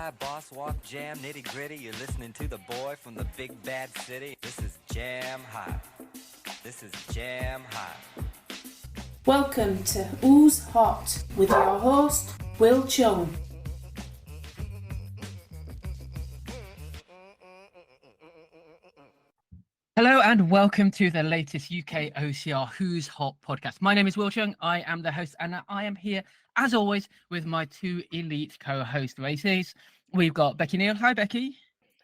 fly, boss walk, jam, nitty gritty. You're listening to the boy from the big bad city. This is Jam Hot. This is Jam Hot. Welcome to Who's Hot with your host, Wil Chung. Hello and welcome to the latest UKOCR Who's Hot podcast. My name is Wil Chung. I am the host and I am here, as always, with my two elite co-host races. We've got Becky Neal. Hi, Becky.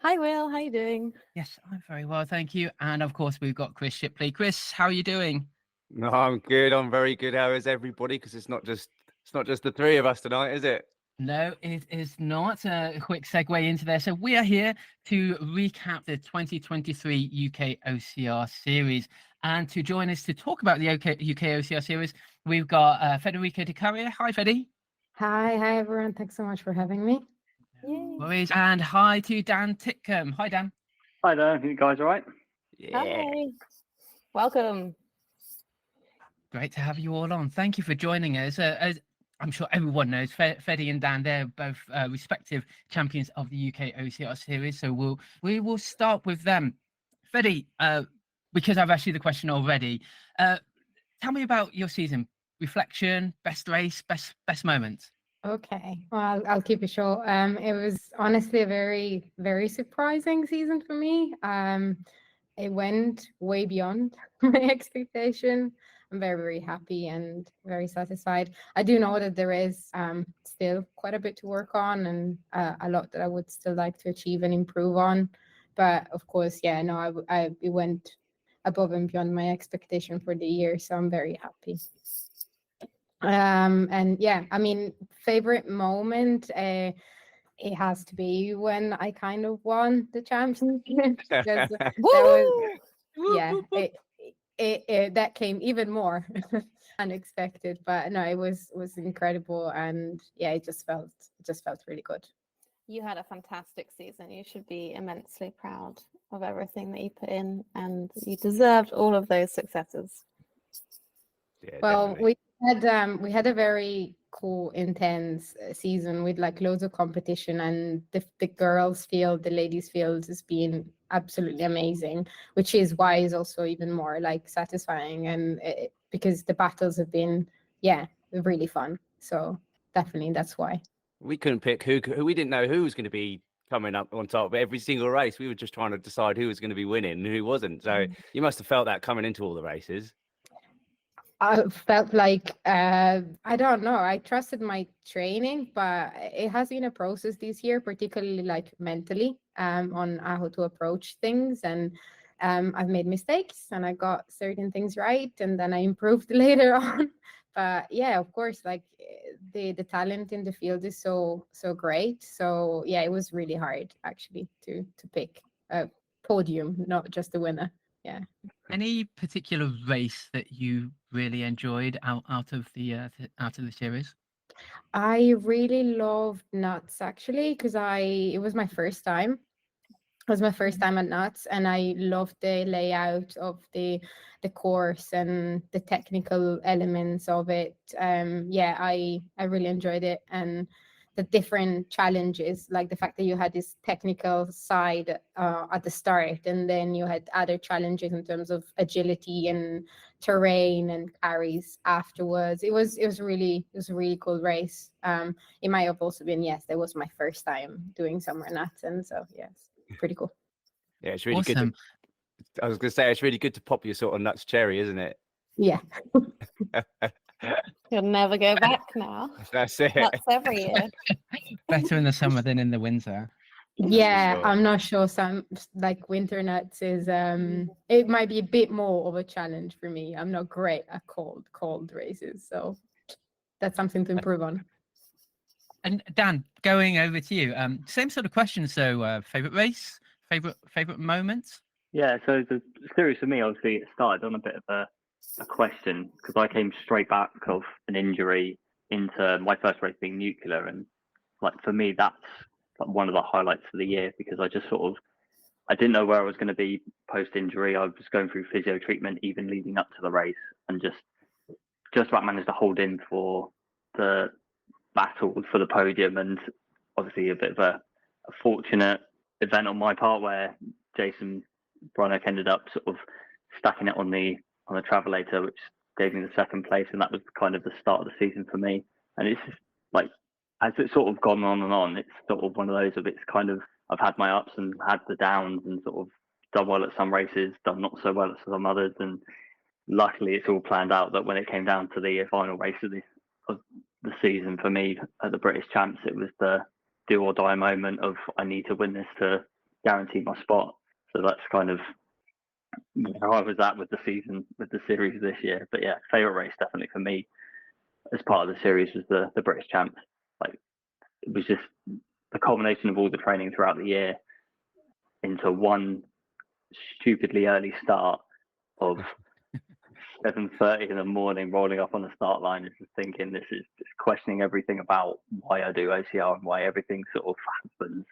Hi, Will. How are you doing? Yes, I'm very well, thank you. And of course, we've got Chris Shipley. Chris, how are you doing? No, I'm good. I'm very good. How is everybody? Because it's not just the three of us tonight, is it? No, it is not. A quick segue into there. So we are here to recap the 2023 UKOCR series. And to join us to talk about the UKOCR series, we've got Federica de Caria. Hi, Fedi. Hi everyone. Thanks so much for having me. Yay. And hi to Dan Titcomb. Hi, Dan. Hi there. You guys all right? Yeah. Hi. Welcome. Great to have you all on. Thank you for joining us. As I'm sure everyone knows, Fedi and Dan, they're both respective champions of the UKOCR series. So we will start with them. Fedi, because I've asked you the question already, tell me about your season. Reflection, best race, best moment. Okay. Well, I'll keep it short. It was honestly a very, very surprising season for me. It went way beyond my expectation. I'm very, very happy and very satisfied. I do know that there is still quite a bit to work on and a lot that I would still like to achieve and improve on. But of course, yeah, no, it went above and beyond my expectation for the year. So I'm very happy. And yeah, I mean, favorite moment, it has to be when I kind of won the championship. Because that was, yeah, it that came even more unexpected, but no, it was incredible, and yeah, it just felt really good. You had a fantastic season. You should be immensely proud of everything that you put in, and you deserved all of those successes. Yeah, Well, definitely. we had a very cool, intense season with like loads of competition, and the girls field, the ladies field has been absolutely amazing, which is why it's also even more like satisfying, and because the battles have been really fun. So definitely that's why. We couldn't pick who. We didn't know who was going to be coming up on top of every single race. We were just trying to decide who was going to be winning and who wasn't. So you must have felt that coming into all the races. I felt like I don't know. I trusted my training, but it has been a process this year, particularly like mentally, on how to approach things. And I've made mistakes, and I got certain things right, and then I improved later on. But yeah, of course, like the talent in the field is so great. So yeah, it was really hard actually to pick a podium, not just a winner. Yeah. Any particular race that you really enjoyed out of the series? I really loved Nuts actually, because it was my first time. It was my first time at Nuts, and I loved the layout of the course and the technical elements of it. Yeah, I really enjoyed it, and the different challenges, like the fact that you had this technical side at the start, and then you had other challenges in terms of agility and terrain and carries afterwards. It was a really cool race. It might have also been, yes, that was my first time doing Summer Nuts, and so yes, pretty cool. Yeah, it's really Awesome. good. I was going to say, it's really good to pop your sort of nuts cherry, isn't it? Yeah. You'll never go back now. That's it. That's every year. Better in the summer than in the winter. Yeah, sure. I'm not sure. Some like winter nuts is it might be a bit more of a challenge for me. I'm not great at cold races, so that's something to improve on. And Dan, going over to you, same sort of question. So, favorite race, favorite moments. Yeah, so the series for me, obviously, it started on a bit of a question because I came straight back of an injury into my first race being nuclear. And like for me, that's like one of the highlights of the year because I just I didn't know where I was going to be post-injury. I was going through physio treatment even leading up to the race and just about managed to hold in for the battle for the podium and obviously a bit of a fortunate event on my part where Jason Brunnock ended up sort of stacking it on the Travelator, which gave me the second place, and that was kind of the start of the season for me. And it's just like, as it's sort of gone on and on, it's sort of one of those of, it's kind of, I've had my ups and had the downs, and sort of done well at some races, done not so well at some others, and luckily it's all planned out that when it came down to the final race of the season for me at the British Champs, it was the do or die moment of, I need to win this to guarantee my spot. So that's kind of where I was at with the season, with the series this year. But yeah, favourite race definitely for me as part of the series was the British Champs. Like, it was just the culmination of all the training throughout the year into one stupidly early start of 7:30 in the morning, rolling up on the start line and just thinking, this is just questioning everything about why I do OCR and why everything sort of happens,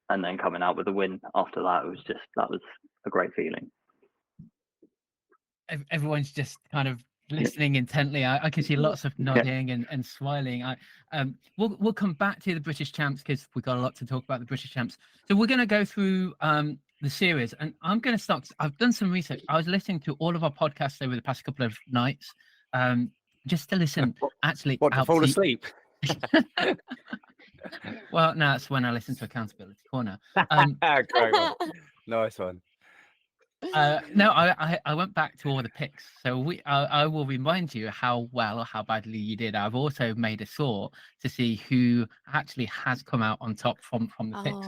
and then coming out with a win after that. It was just, that was a great feeling. Everyone's just kind of listening intently. I can see lots of nodding and smiling. We'll come back to the British Champs because we've got a lot to talk about the British Champs. So we're going to go through the series, and I'm going to start. 'Cause I've done some research. I was listening to all of our podcasts over the past couple of nights, just to listen. Actually, to fall asleep. Well, no, that's when I listen to Accountability Corner. Great one. Nice one. No, I went back to all the picks, so I will remind you how well or how badly you did. I've also made a sort to see who actually has come out on top from the picks.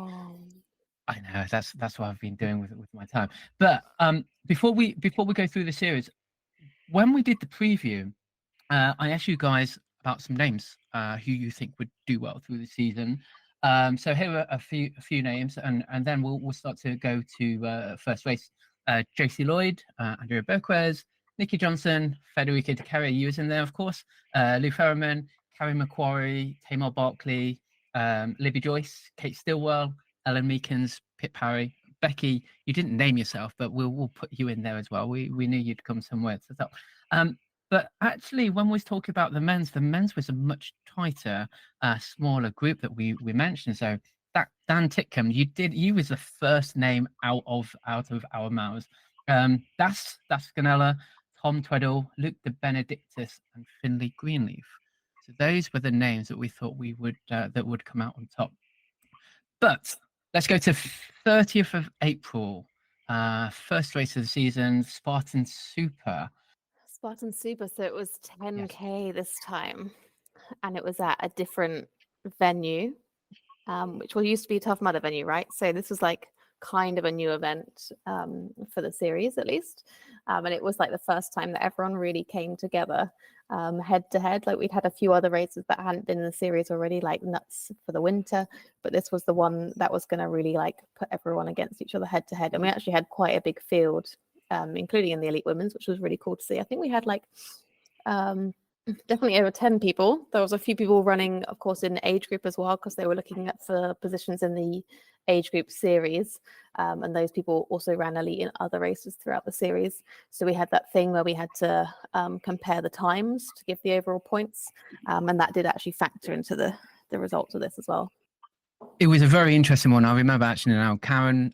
I know that's what I've been doing with my time. But before we go through the series, when we did the preview, I asked you guys about some names who you think would do well through the season. So here are a few names, and then we'll start to go to first race. JC Lloyd, Andrea Berquez, Nikki Johnson, Federica de Caria, you was in there, of course, Lou Ferriman, Carrie Macquarie, Tamar Barkley, Libby Joyce, Kate Stillwell, Ellen Meekins, Pip Parry, Becky. You didn't name yourself, but we'll put you in there as well. We knew you'd come somewhere to the top. But actually, when we was talking about the men's was a much tighter, smaller group that we mentioned. So that Dan Titcomb, you was the first name out of our mouths. Das Ganella, Tom Tweddle, Luke de Benedictus, and Finlay Greenleaf. So those were the names that we thought we would that would come out on top. But let's go to 30th of April, first race of the season, Spartan Super. Spartan Super, so it was 10K this time, and it was at a different venue, which used to be Tough Mudder venue, right? So this was like kind of a new event for the series, at least. And it was like the first time that everyone really came together head to head. Like, we'd had a few other races that hadn't been in the series already, like Nuts for the Winter, but this was the one that was going to really like put everyone against each other head to head. And we actually had quite a big field, including in the elite women's, which was really cool to see. I think we had like definitely over 10 people. There was a few people running, of course, in age group as well, because they were looking at for positions in the age group series, and those people also ran elite in other races throughout the series. So we had that thing where we had to compare the times to give the overall points, and that did actually factor into the results of this as well. It was a very interesting one. I remember actually now Karen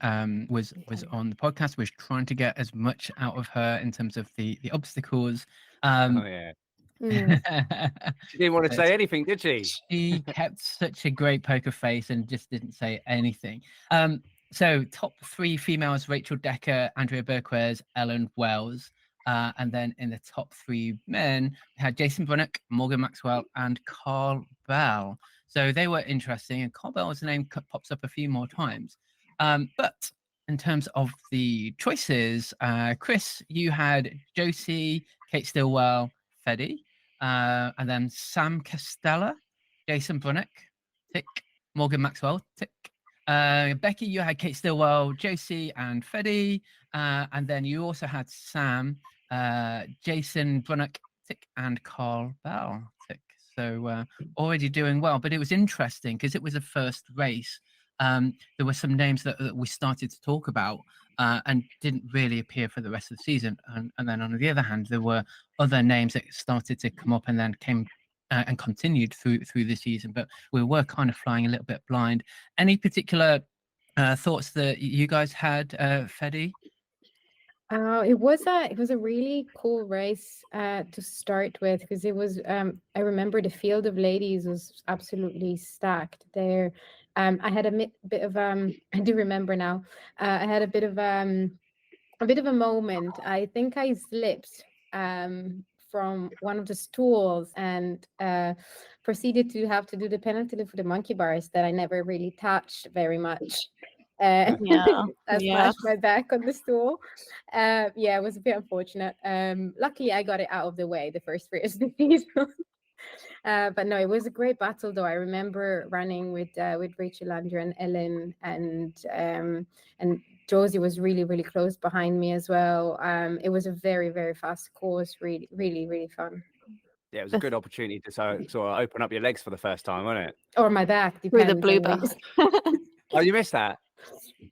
was on the podcast, was trying to get as much out of her in terms of the obstacles. Oh yeah. She didn't want to say anything, did she? She kept such a great poker face and just didn't say anything. So top three females: Rachel Decker, Andrea Berquez, Ellen Wells. And then in the top three men, we had Jason Brunnock, Morgan Maxwell, and Carl Bell. So they were interesting, and Carl Bell's name pops up a few more times. But in terms of the choices, Chris, you had Josie, Kate Stillwell, Fedi, and then Sam Castella, Jason Brunnock, tick, Morgan Maxwell, tick. Becky, you had Kate Stillwell, Josie, and Fedi, and then you also had Sam, Jason Brunnock, tick, and Carl Bell, tick. So already doing well, but it was interesting because it was a first race. There were some names that we started to talk about and didn't really appear for the rest of the season. And then on the other hand, there were other names that started to come up and then came and continued through the season. But we were kind of flying a little bit blind. Any particular Thoughts that you guys had, Fedi? It was a really cool race to start with, because it was I remember the field of ladies was absolutely stacked there. I had a bit of I do remember now. I had a bit of a moment. I think I slipped from one of the stools and proceeded to have to do the penalty for the monkey bars that I never really touched very much. Yeah, I yeah. smashed my back on the stool. Yeah, it was a bit unfortunate. Luckily, I got it out of the way the first race of the season. But no, it was a great battle, though. I remember running with Rachel, Andrew, and Ellen, and Josie was really, really close behind me as well. It was a very, very fast course. Really, really, really fun. Yeah, it was a good opportunity to sort of open up your legs for the first time, wasn't it? Or my back, Through the depends blue on bar. which- Oh, you missed that? She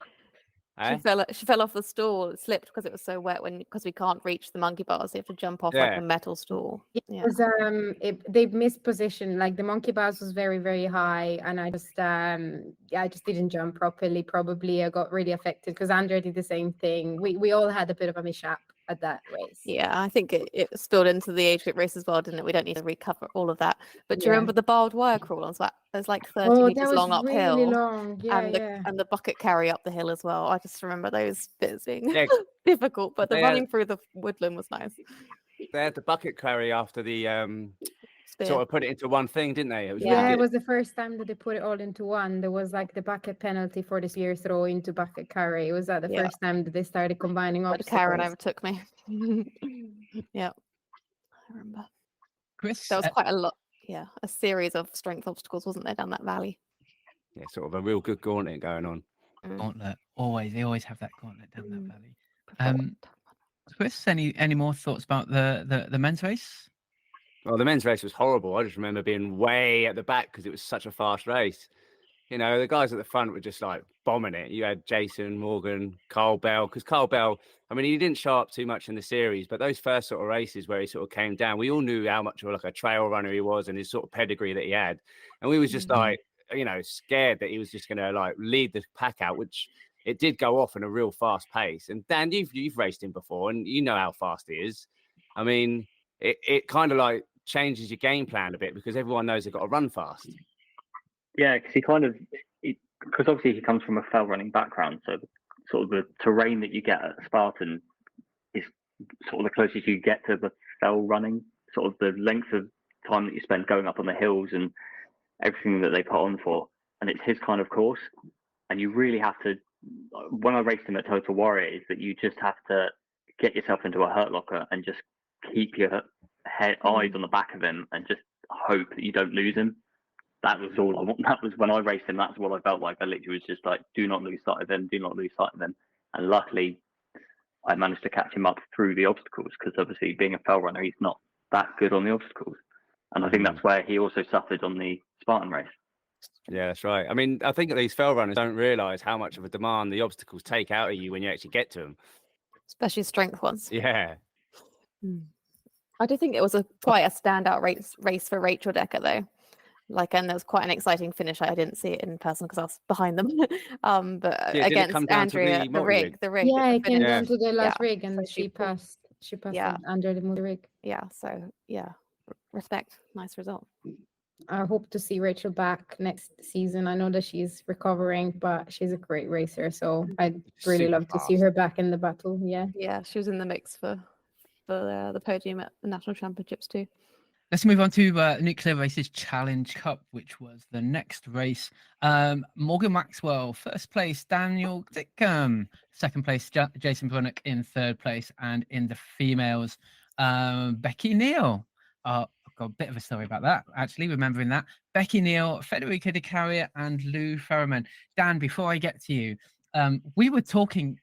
Eh? fell off the stool. It slipped because it was so wet because we can't reach the monkey bars. You have to jump off like Yeah. a metal stool. It Yeah. was they missed position. Like the monkey bars was very, very high, and I just I just didn't jump properly. Probably I got really affected because Andrea did the same thing. We all had a bit of a mishap at that race. Yeah, I think it spilled into the age group race as well, didn't it? We don't need to recover all of that. But do you Yeah. remember the barbed wire crawl on that? There's like 30 Oh, that meters was long uphill. really long. Yeah, and the bucket carry up the hill as well. I just remember those bits being Yeah. difficult, but the They running through the woodland was nice. They had the bucket carry after the Spear. sort of put it into one thing, didn't they? It was Yeah, really it good. was the first time that they put it all into one. There was like the bucket penalty for the spear throw into bucket carry. It was the Yeah. first time that they started combining But Karen obstacles. overtook me. Yeah, I remember. Chris? There was quite a lot. Yeah, a series of strength obstacles, wasn't there, down that valley? Yeah, sort of a real good gauntlet going on. Gauntlet. They always have that gauntlet down that valley. Before. Chris, any more thoughts about the men's race? Well, the men's race was horrible. I just remember being way at the back because it was such a fast race. You know, the guys at the front were just like bombing it. You had Jason, Morgan, Carl Bell, because Carl Bell, I mean, he didn't show up too much in the series, but those first sort of races where he sort of came down, we all knew how much of like a trail runner he was and his sort of pedigree that he had. And we was just like, you know, scared that he was just going to like lead the pack out, which it did go off in a real fast pace. And Dan, you've raced him before and you know how fast he is. I mean, it kind of like changes your game plan a bit because everyone knows they've got to run fast. Yeah, because because obviously he comes from a fell running background, so sort of the terrain that you get at Spartan is sort of the closest you get to the fell running, sort of the length of time that you spend going up on the hills and everything that they put on for, and it's his kind of course. And you really have to, when I raced him at Total Warrior, is that you just have to get yourself into a hurt locker and just keep your eyes on the back of him and just hope that you don't lose him. That was all I want. That was when I raced him. That's what I felt like. I literally was just like, do not lose sight of him. Do not lose sight of him. And luckily, I managed to catch him up through the obstacles because obviously being a fell runner, he's not that good on the obstacles. And I think that's where he also suffered on the Spartan race. Yeah, that's right. I mean, I think these fell runners don't realise how much of a demand the obstacles take out of you when you actually get to them. Especially strength ones. Yeah. I do think it was quite a standout race for Rachel Decker, though. And there was quite an exciting finish. I didn't see it in person because I was behind them. But Yeah, against Andrea, the rig. Yeah, it came down to the last Yeah. rig, and So she passed. She passed Yeah. under the rig. Yeah. So yeah, respect. Nice result. I hope to see Rachel back next season. I know that she's recovering, but she's a great racer. So I'd really Super love to see fast. her back in the battle. Yeah. Yeah, she was in the mix for the podium at the national championships too. Let's move on to Nuclear Races Challenge Cup, which was the next race. Morgan Maxwell, first place, Daniel Titcomb, second place, Jason Brunnock in third place, and in the females, Becky Neal. I've got a bit of a story about that, actually, remembering that. Becky Neal, Federica de Caria, and Lou Ferriman. Dan, before I get to you, we were talking,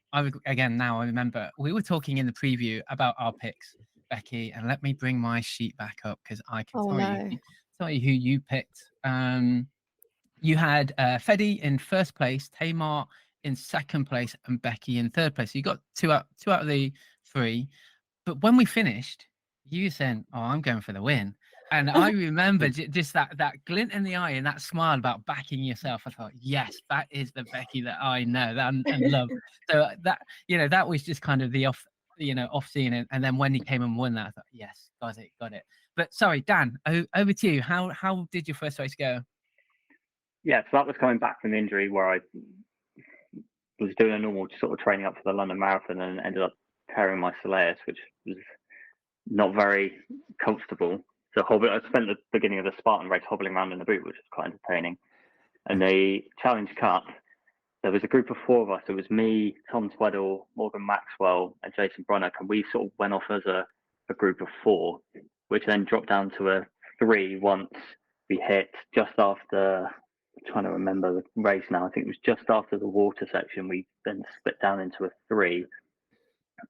again, now I remember, we were talking in the preview about our picks, Becky, and let me bring my sheet back up because I can tell you who you picked. You had Fedi in first place, Tamar in second place, and Becky in third place. So you got two out of the three. But when we finished, you said, "Oh, I'm going for the win." And I remember just that glint in the eye and that smile about backing yourself. I thought, yes, that is the Becky that I know and love. So that, that was just kind of the off scene. And then when he came and won that, I thought, yes, got it. But sorry, Dan, over to you. How did your first race go? Yeah, so that was coming back from the injury where I was doing a normal sort of training up for the London Marathon and ended up tearing my soleus, which was not very comfortable. So I spent the beginning of the Spartan race hobbling around in the boot, which was quite entertaining. And the Challenge Cup, there was a group of 4 of us. It was me, Tom Tweddle, Morgan Maxwell, and Jason Brunnock, and we sort of went off as a group of 4, which then dropped down to a 3 once we hit just after. I'm trying to remember the race now. I think it was just after the water section. We then split down into a 3,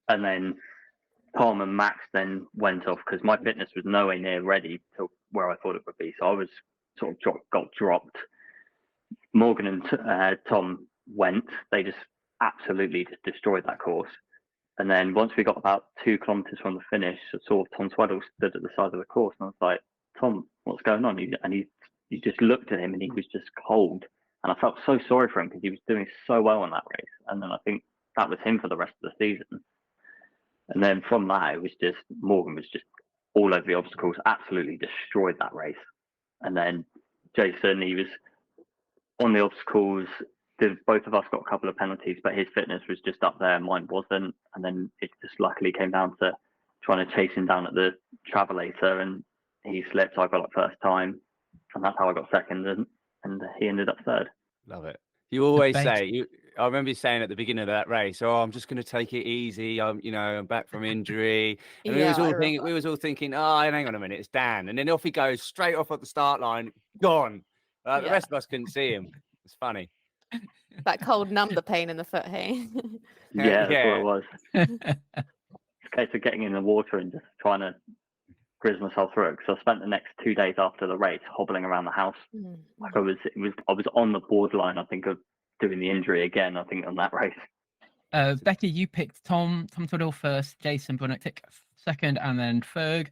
and then Tom and Max then went off because my fitness was nowhere near ready to where I thought it would be. So I was sort of got dropped. Morgan and Tom went. They just absolutely just destroyed that course. And then once we got about 2 kilometers from the finish, I saw Tom Tweddle stood at the side of the course, and I was like, Tom, what's going on? And he just looked at him, and he was just cold. And I felt so sorry for him because he was doing so well in that race. And then I think that was him for the rest of the season. And then from that, it was just Morgan was just all over the obstacles, absolutely destroyed that race. And then Jason, he was on the obstacles. Both of us got a couple of penalties, but his fitness was just up there, mine wasn't. And then it just luckily came down to trying to chase him down at the travelator, and he slipped. I got up first time, and that's how I got second, and he ended up third. Love it. You always say, I remember you saying at the beginning of that race, "Oh, I'm just going to take it easy. I'm back from injury." And we was all thinking, "Oh, hang on a minute, it's Dan." And then off he goes, straight off at the start line, gone. The rest of us couldn't see him. It's funny. That cold number pain in the foot, hey? Yeah, that's what it was. It's a case of getting in the water and just trying to grizz myself through it, because I spent the next 2 days after the race hobbling around the house. Like I was on the borderline, I think, of doing the injury again, I think, on that race. Becky, you picked Tom Tweddle first, Jason Brunnock second, and then Ferg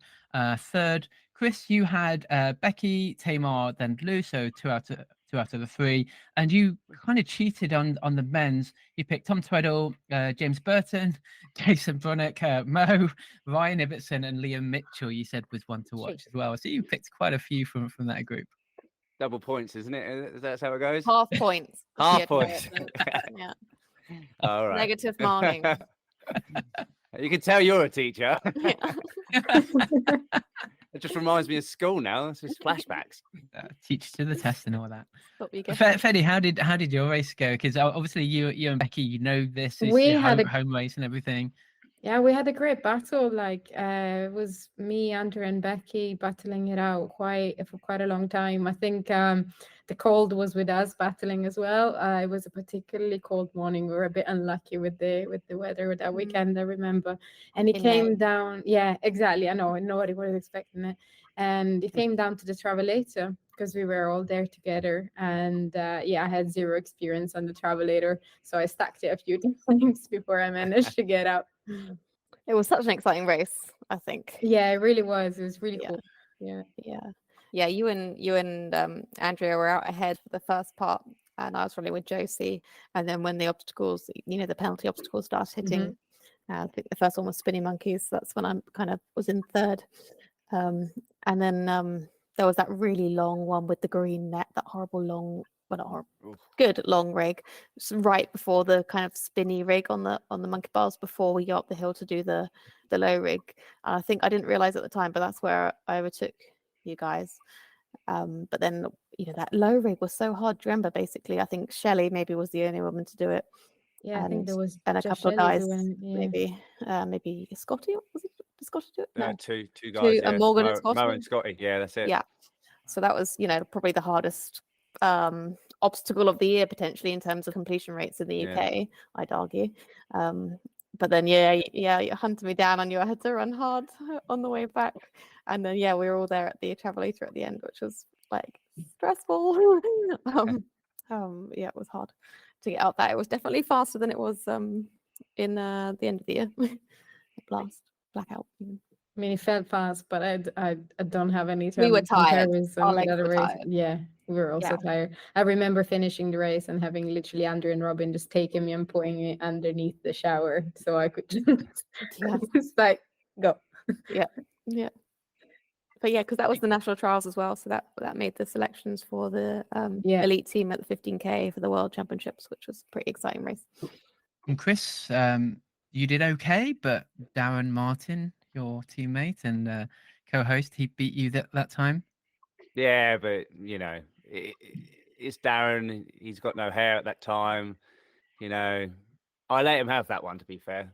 third. Chris, you had Becky, Tamar, then Lou, so two out of the 3, and you kind of cheated on the men's. You picked Tom Tweddle, James Burton, Jason Brunnock, Mo, Ryan Ibbotson, and Liam Mitchell. You said was one to watch as well. So you picked quite a few from that group. Double points, isn't it? That's how it goes. Half points. Half points. Yeah. All right. Negative marking. You can tell you're a teacher. Yeah. It just reminds me of school now. It's just flashbacks. Teach to the test and all that. Fedi, Fedi, how did your race go? Because obviously you and Becky, this is We your had home race and everything. Yeah, we had a great battle. Like it was me, Andrew, and Becky battling it out for quite a long time. I think the cold was with us battling as well. It was a particularly cold morning. We were a bit unlucky with the weather that weekend, I remember. And it came down. Yeah, exactly. I know. Nobody was expecting it. And it came down to the travelator because we were all there together. And I had zero experience on the travelator, so I stacked it a few times before I managed to get out. It was such an exciting race, I think. Yeah, it really was. It was really cool. Yeah. You and Andrea were out ahead for the first part, and I was running with Josie. And then when the obstacles, the penalty obstacles started hitting, I think the first one was spinning monkeys. That's when I kind of was in third. And then there was that really long one with the green net, that horrible long. Well, not horrible, good long rig, right before the kind of spinny rig on the monkey bars before we got up the hill to do the low rig. And I think I didn't realize at the time, but that's where I overtook you guys. But then that low rig was so hard. Do you remember? Basically, I think Shelley maybe was the only woman to do it. Yeah, I think there was and a couple of guys, maybe Scotty. Was it Scotty do it? No, two guys. And Morgan and Scotty. Mo and Scotty. Yeah, that's it. Yeah. So that was probably the hardest obstacle of the year potentially in terms of completion rates in the UK, I'd argue. But then you hunted me down. I knew I had to run hard on the way back, and then we were all there at the travelator at the end, which was like stressful. It was hard to get out that. It was definitely faster than it was in the end of the year. Blackout. I mean, it felt fast, but I don't have any We were tired. comparison Our with legs other were race. tired. Yeah, we were also tired. I remember finishing the race and having literally Andrew and Robin just taking me and putting me underneath the shower so I could just like go. Yeah. But yeah, because that was the national trials as well, so that made the selections for the elite team at the 15K for the World Championships, which was a pretty exciting race. And Chris, you did okay, but Darren Martin, your teammate and co-host, he beat you that time. Yeah, but you know, it's Darren. He's got no hair at that time. You know, I let him have that one. To be fair,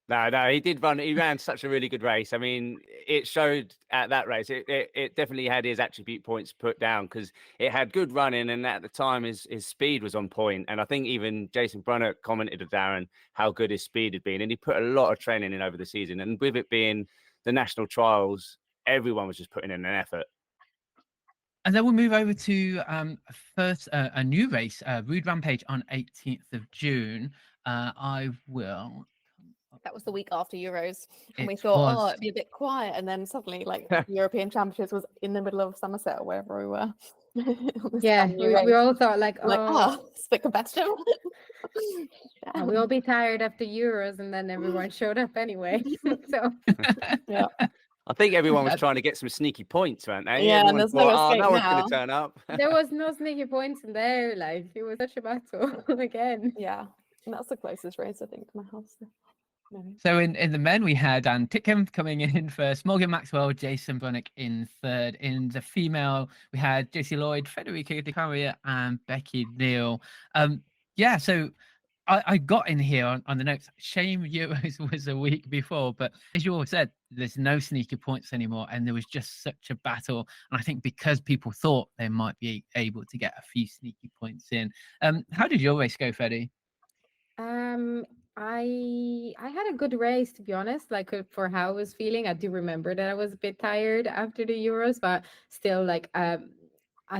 no, he did run. He ran such a really good race. I mean, it showed at that race. It definitely had his attribute points put down because it had good running, and at the time his speed was on point. And I think even Jason Brunner commented to Darren how good his speed had been, and he put a lot of training in over the season. And with it being the national trials, everyone was just putting in an effort. And then we'll move over to first a new race, Rude Rampage on 18th of June. I will. That was the week after Euros, and we thought, it'd be a bit quiet, and then suddenly, like, European Championships was in the middle of Somerset or wherever we were. Yeah, we all thought like, it's a bit competitive. We'll all be tired after Euros, and then everyone showed up anyway. So yeah. I think everyone was trying to get some sneaky points, weren't they? Yeah, everyone and there's thought, no no one's going now. to turn up. There was no sneaky points in there. Like, it was such a battle again. Yeah, and that's the closest race, I think, to my house. So in the men, we had Titcomb coming in first, Morgan Maxwell, Jason Brunnick in third. In the female, we had JC Lloyd, Federica, Caria, and Becky, Neal. Yeah, so I got in here on the notes. Shame Euros was a week before, but as you all said, there's no sneaky points anymore, and there was just such a battle. And I think because people thought they might be able to get a few sneaky points in. How did your race go, Fedi? I had a good race, to be honest. Like, for how I was feeling, I do remember that I was a bit tired after the Euros, but still, like, I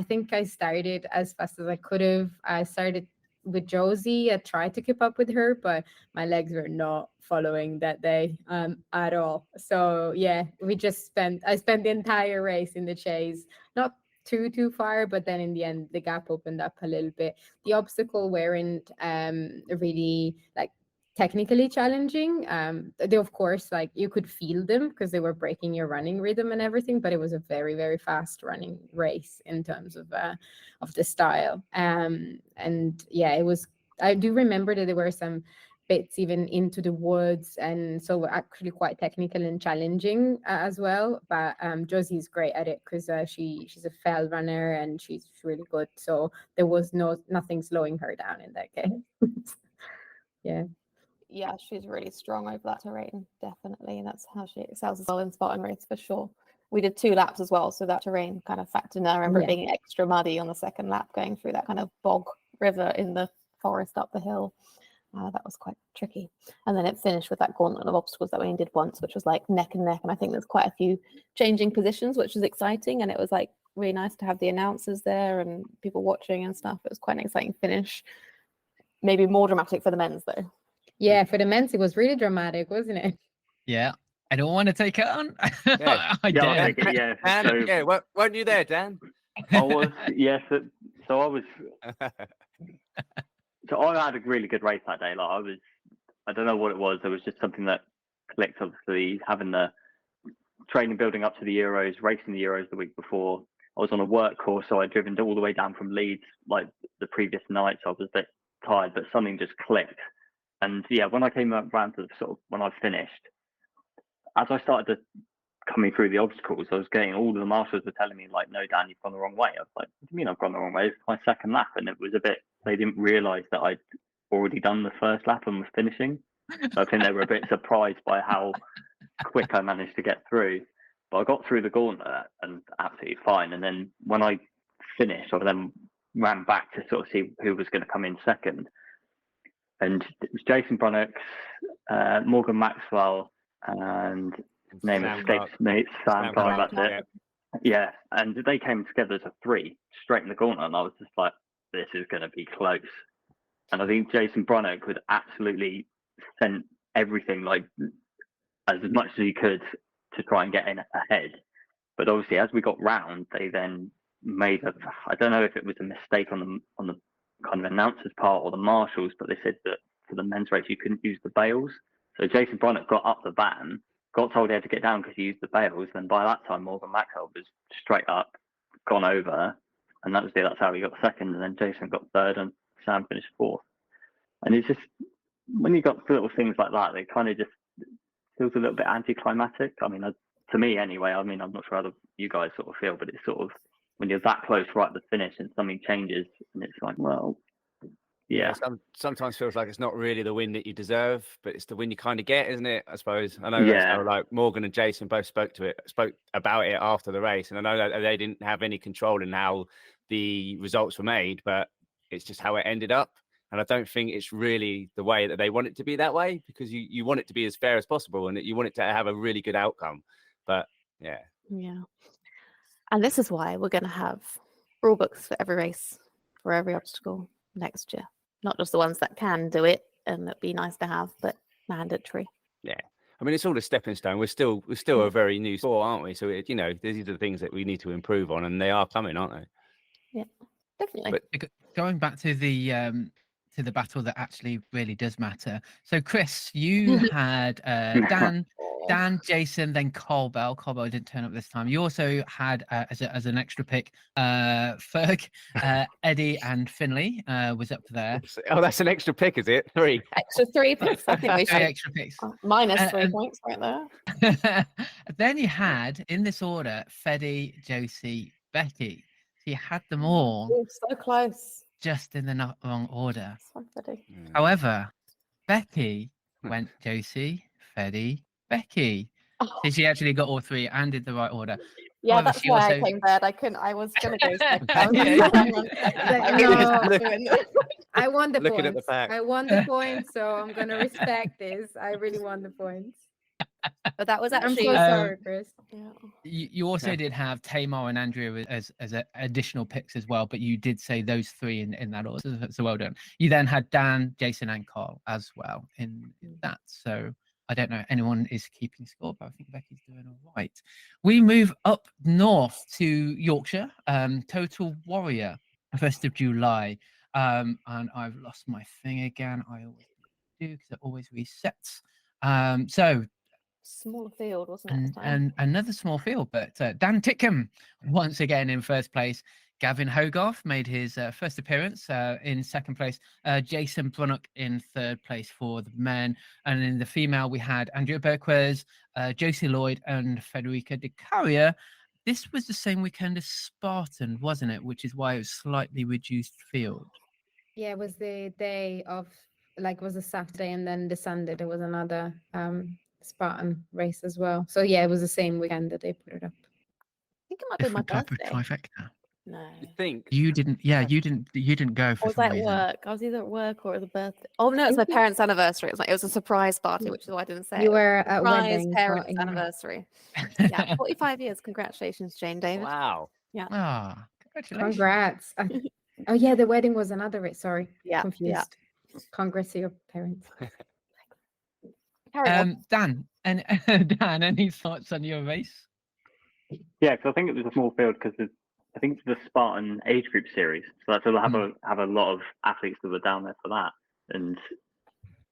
think I started as fast as I could have. I started with Josie. I tried to keep up with her, but my legs were not following that day at all. So yeah, I spent the entire race in the chase, not too far, but then in the end the gap opened up a little bit. The obstacle weren't really like technically challenging. They, of course, like, you could feel them because they were breaking your running rhythm and everything, but it was a very, very fast running race in terms of the style. And yeah, it was, I do remember that there were some bits even into the woods, and so actually quite technical and challenging as well. But Josie's great at it because she's a fell runner and she's really good, so there was nothing slowing her down in that game. Yeah, she's really strong over that terrain, definitely, and that's how she excels as well in Spartan race for sure. We did 2 laps as well, so that terrain kind of factored in. I remember it being extra muddy on the second lap, going through that kind of bog river in the forest up the hill. That was quite tricky. And then it finished with that gauntlet of obstacles that we only did once, which was like neck and neck. And I think there's quite a few changing positions, which was exciting. And it was like really nice to have the announcers there and people watching and stuff. It was quite an exciting finish. Maybe more dramatic for the men's though. Yeah, for the men's, it was really dramatic, wasn't it? Yeah. I don't want to take it on. Yeah. I dare. I'll take it, yeah. Dan, So, yeah, weren't you there, Dan? I was, yes. So I was. So I had a really good race that day. Like, I don't know what it was. There was just something that clicked. Obviously, having the training building up to the Euros, racing the Euros the week before. I was on a work course, so I'd driven all the way down from Leeds like the previous night. So I was a bit tired, but something just clicked. And yeah, when I came around to when I finished, as I started coming through the obstacles, I was getting, all the marshals were telling me like, no, Dan, you've gone the wrong way. I was like, what do you mean I've gone the wrong way? It's my second lap. And it was a bit, they didn't realise that I'd already done the first lap and was finishing. So I think they were a bit surprised by how quick I managed to get through. But I got through the gauntlet and absolutely fine. And then when I finished, I then ran back to sort of see who was going to come in second. And it was Jason Brunnick, Morgan Maxwell, and his name escapes me, Sam Clark, that's it. Yeah, and they came together as a 3, straight in the gauntlet, and I was just like, this is going to be close. And I think Jason Brunnick would absolutely send everything, like, as much as he could to try and get in ahead. But obviously, as we got round, they then made I don't know if it was a mistake on the kind of announcer's part or the marshals, but they said that for the men's race you couldn't use the bails. So Jason Brunnock got up the van, got told he had to get down because he used the bails. Then by that time, Morgan Maxwell was straight up, gone over, and that's how he got second. And then Jason got third, and Sam finished fourth. And it's just, when you got little things like that, it kind of just feels a little bit anticlimactic. I mean, to me anyway. I mean, I'm not sure how you guys sort of feel, but it's sort of, when you're that close right at the finish and something changes, and it's like, well, yeah. Sometimes feels like it's not really the win that you deserve, but it's the win you kind of get, isn't it? I suppose. I know Yeah. that's how, like, Morgan and Jason both spoke about it after the race, and I know that they didn't have any control in how the results were made, but it's just how it ended up. And I don't think it's really the way that they want it to be that way, because you want it to be as fair as possible and that you want it to have a really good outcome. But yeah. And this is why we're going to have rule books for every race, for every obstacle next year. Not just the ones that can do it and that'd be nice to have, but mandatory. Yeah. I mean, it's all a stepping stone. We're still a very new sport, aren't we? So, these are the things that we need to improve on, and they are coming, aren't they? Yeah, definitely. But going back to the battle that actually really does matter. So, Chris, you had Dan, Jason, then Carl Bell. Carl Bell didn't turn up this time. You also had, as an extra pick, Ferg, Eddie, and Finley was up there. Oh, that's an extra pick, is it? 3. Extra 3 picks. I think we should. Extra picks. Minus 3 points right there. Then you had, in this order, Feddy, Josie, Becky. So you had them all. Oh, so close. Just in the wrong order. Feddy. However, Becky went Josie, Feddy, Becky. So she actually got all 3 and did the right order. Yeah, However, that's why I came third. I was going to go second. I want the Looking points. at the fact. I want the points, so I'm going to respect this. I really want the points. But that was I'm actually. so sorry, Chris. Yeah. You also did have Tamar and Andrea as additional picks as well, but you did say those 3 in that order. So well done. You then had Dan, Jason, and Carl as well in that. So I don't know if anyone is keeping score, but I think Becky's doing all right. We move up north to Yorkshire, Total Warrior, 1st of July. And I've lost my thing again. I always do because it always resets. So Smaller field, wasn't it? and another small field, but Dan Titcomb once again in first place. Gavin Hogarth made his first appearance in second place. Jason Brunnock in third place for the men. And in the female, we had Andrea Berquez, Josie Lloyd, and Federica de Caria. This was the same weekend as Spartan, wasn't it? Which is why it was slightly reduced field. Yeah, it was the day of, like, it was a Saturday, and then the Sunday there was another Spartan race as well. So yeah, it was the same weekend that they put it up. I think it might be my Different type of birthday. trifecta. No. You think? You didn't. Yeah, you didn't go for Or was some I at reason. work? I was either at work or at the birthday. Oh no, it was my parents' anniversary. It was a surprise party, which is why I didn't say. You it. were at Surprise wedding parents' party. anniversary. Yeah, 45 years. Congratulations, Jane David. Wow. Ah, congratulations. Congrats. Oh yeah, the wedding was another race. Sorry, Yeah, confused. yeah. Congrats to your parents. Carry on. Dan, and Dan, any thoughts on your race? Yeah, because I think it was a small field because I think it's the Spartan age group series, so that's they'll have a lot of athletes that were down there for that. And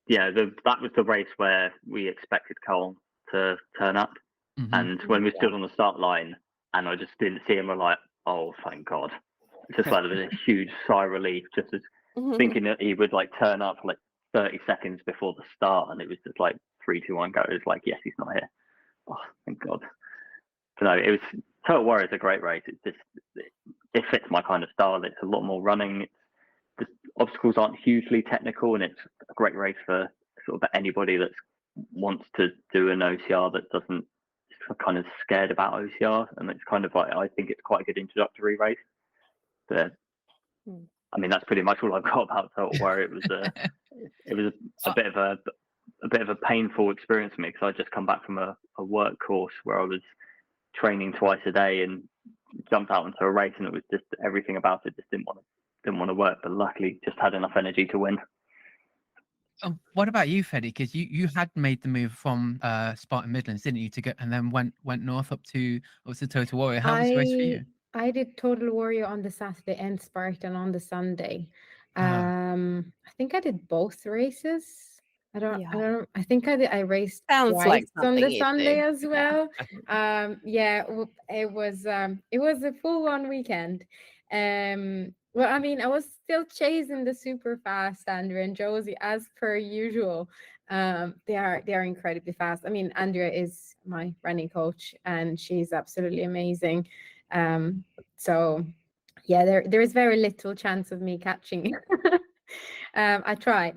yeah, that was the race where we expected Cole to turn up, and when we stood on the start line, and I just didn't see him, we're like, oh, thank God! Just like there was a huge sigh of relief, just as thinking that he would like turn up like 30 seconds before the start, and it was just like 3, 2, 1 go. It was like, yes, he's not here. Oh, thank God. So no, it was Total Warrior is a great race. It's just it fits my kind of style. It's a lot more running. The obstacles aren't hugely technical, and it's a great race for sort of anybody that wants to do an OCR that doesn't kind of scared about OCR, and it's kind of like I think it's quite a good introductory race. But I mean, that's pretty much all I've got about Total Warrior. It was a bit of a painful experience for me because I just come back from a work course where I was training twice a day and jumped out into a race, and it was just everything about it just didn't want to work. But luckily, just had enough energy to win. What about you, Feddy? Because you had made the move from Spartan Midlands, didn't you, to go and then went north up to Total Warrior. How was the race for you? I did Total Warrior on the Saturday and Spartan on the Sunday. I think I did both races. I don't. I think I raced Sounds twice like on the something you Sunday do. as well. It was a full on weekend. Well, I mean, I was still chasing the super fast Andrea and Josie as per usual. They are incredibly fast. I mean, Andrea is my running coach, and she's absolutely amazing. So yeah, there is very little chance of me catching. I try.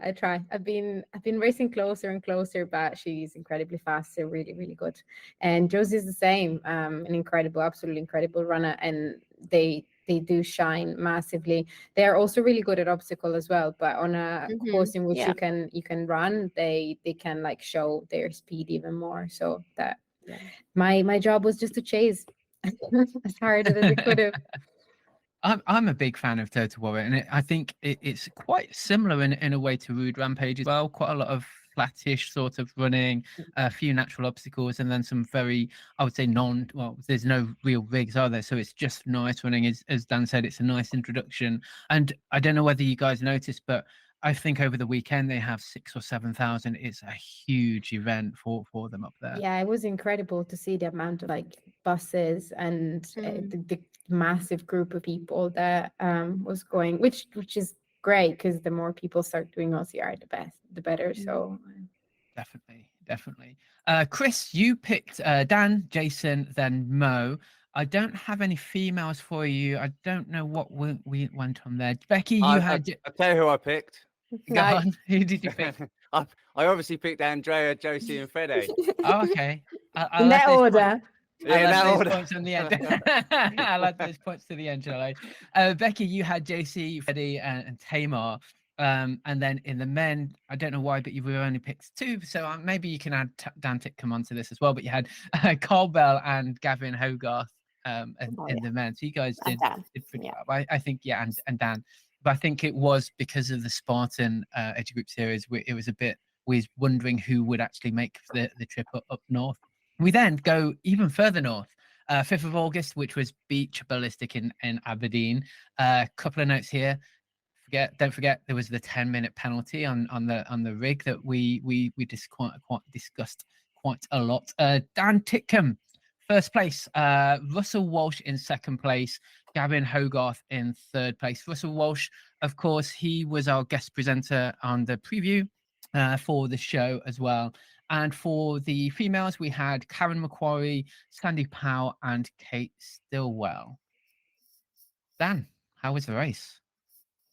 I've been racing closer and closer, but she's incredibly fast. So really, really good. And Josie's the same. An incredible, absolutely incredible runner, and they do shine massively. They are also really good at obstacle as well, but on a course in which you can run, they can like show their speed even more. So that my job was just to chase as hard as I could have. I'm a big fan of Total Warrior, and I think it's quite similar in a way to Rude Rampage as well. Quite a lot of flattish sort of running, a few natural obstacles, and then some very, I would say, there's no real rigs, are there? So it's just nice running. As Dan said, it's a nice introduction. And I don't know whether you guys noticed, but I think over the weekend they have 6,000 or 7,000. It's a huge event for them up there. Yeah, it was incredible to see the amount of like buses and the massive group of people that was going, which is great, because the more people start doing OCR, the better. So definitely. Chris, you picked Dan, Jason, then Mo. I don't have any females for you. I don't know what we went on there. Becky, you had. I'll tell you who I picked. Go on. Who did you pick? I obviously picked Andrea, Josie, and Fede. Oh, okay. In that order. Yeah, that order. Points on the end. I like those points to the end, shall I? Becky, you had JC, Fede, and Tamar. And then in the men, I don't know why, but you've only picked two. So maybe you can add Dan Titcomb onto this as well. But you had Carl Bell and Gavin Hogarth in the men. So you guys did pretty well. I think, and Dan. But I think it was because of the Spartan age group series. It was a bit, we was wondering who would actually make the trip up north. We then go even further north, 5th of August, which was Beach Ballistic in Aberdeen. Couple of notes here. Don't forget there was the 10-minute penalty on the rig that we discussed quite a lot. Dan Titcomb, first place. Russell Walsh in second place. Gavin Hogarth in third place. Russell Walsh, of course, he was our guest presenter on the preview for the show as well. And for the females, we had Karen Macquarie, Sandy Powell, and Kate Stillwell. Dan, how was the race?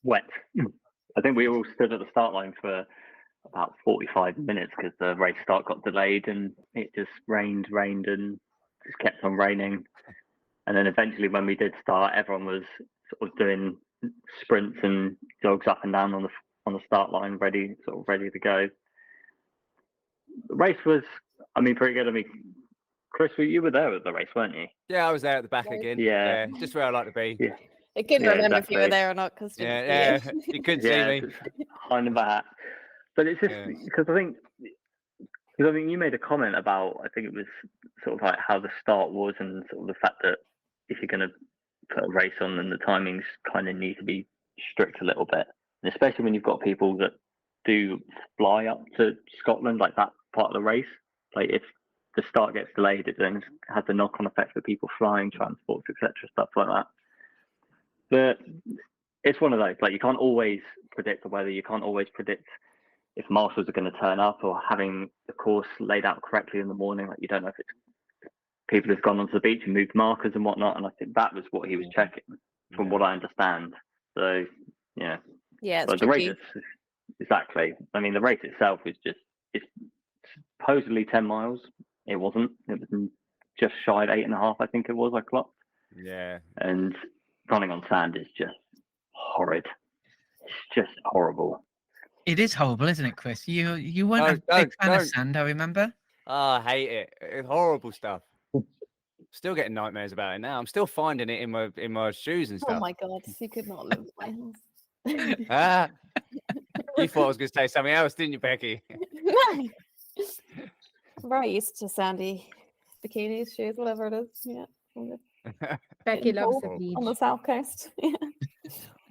Wet. I think we all stood at the start line for about 45 minutes because the race start got delayed and it just rained and just kept on raining. And then eventually when we did start, everyone was sort of doing sprints and jogs up and down on the start line, ready to go. The race was, pretty good. Chris, you were there at the race, weren't you? Yeah, I was there at the back again. Yeah. Just where I like to be. Yeah. I couldn't remember if you were there or not because you couldn't see me. Behind the back. But it's just because I think you made a comment about, I think it was sort of like how the start was and sort of the fact that if you're going to put a race on, then the timings kind of need to be strict a little bit. And especially when you've got people that do fly up to Scotland, like that part of the race. Like if the start gets delayed, it then has a knock-on effect for people flying, transports, etc., stuff like that. But it's one of those, like you can't always predict the weather. You can't always predict if marshals are going to turn up or having the course laid out correctly in the morning. Like you don't know if it's people who've gone onto the beach and moved markers and whatnot. And I think that was what he was checking, from what I understand. So yeah, it's the race exactly. The race itself is it's supposedly 10 miles. It wasn't. It was just shy of 8.5. I think it was. I clocked. Yeah. And running on sand is just horrid. It's just horrible. It is horrible, isn't it, Chris? You weren't a big fan of sand, I remember. Oh, I hate it. It's horrible stuff. Still getting nightmares about it now. I'm still finding it in my shoes and stuff. Oh my god, you could not live in my house. You thought I was going to say something else, didn't you, Becky? No. I'm very used to sandy bikinis, shoes, whatever it is. Yeah. Becky loves the Cold beach. on the south coast. Yeah.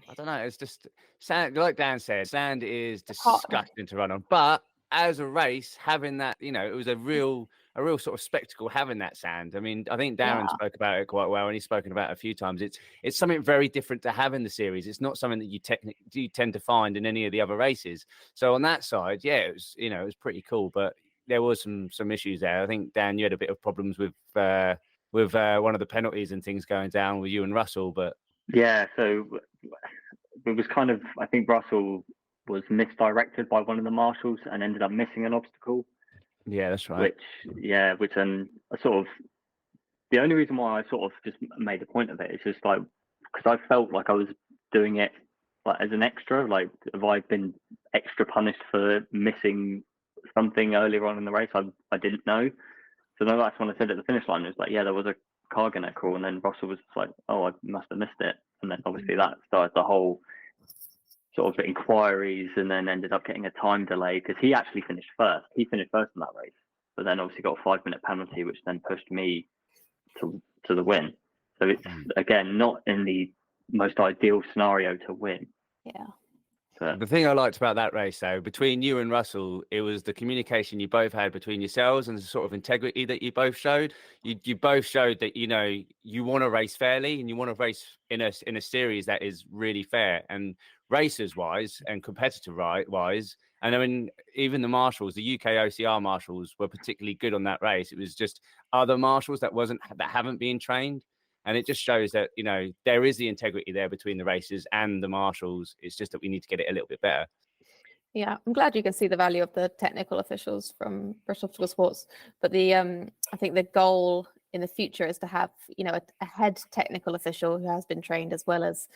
I don't know. It's just sand. Like Dan said, sand is hot. disgusting to run on. But as a race, having that, it was a real sort of spectacle having that sand. I mean, I think Darren Yeah. spoke about it quite well, and he's spoken about it a few times. It's something very different to have in the series. It's not something that you tend to find in any of the other races. So on that side, yeah, it was it was pretty cool. But there was some issues there. I think Dan, you had a bit of problems with one of the penalties and things going down with you and Russell, but Yeah, so it was kind of, I think Russell was misdirected by one of the marshals and ended up missing an obstacle. yeah, that's right. Which I sort of, the only reason why I sort of just made a point of it is just like, because I felt like I was doing it like as an extra, like have I been extra punished for missing something earlier on in the race? I didn't know. So then that's when I said at the finish line, it was like, yeah, there was a cargo crawl, and then Russell was like, oh, I must have missed it. And then obviously that started the whole sort of inquiries, and then ended up getting a time delay because he actually finished first. He finished first in that race, but then obviously got a 5-minute penalty, which then pushed me to the win. So it's again not in the most ideal scenario to win. Yeah. But The thing I liked about that race, though, between you and Russell, it was the communication you both had between yourselves and the sort of integrity that you both showed. You both showed that you want to race fairly and you want to race in a series that is really fair. And racers wise and competitor wise, and I mean even the marshals, the UKOCR marshals were particularly good on that race. It was just other marshals that haven't been trained. And it just shows that, there is the integrity there between the racers and the marshals. It's just that we need to get it a little bit better. Yeah, I'm glad you can see the value of the technical officials from British Obstacle Sports. But I think the goal in the future is to have, a head technical official who has been trained, as well as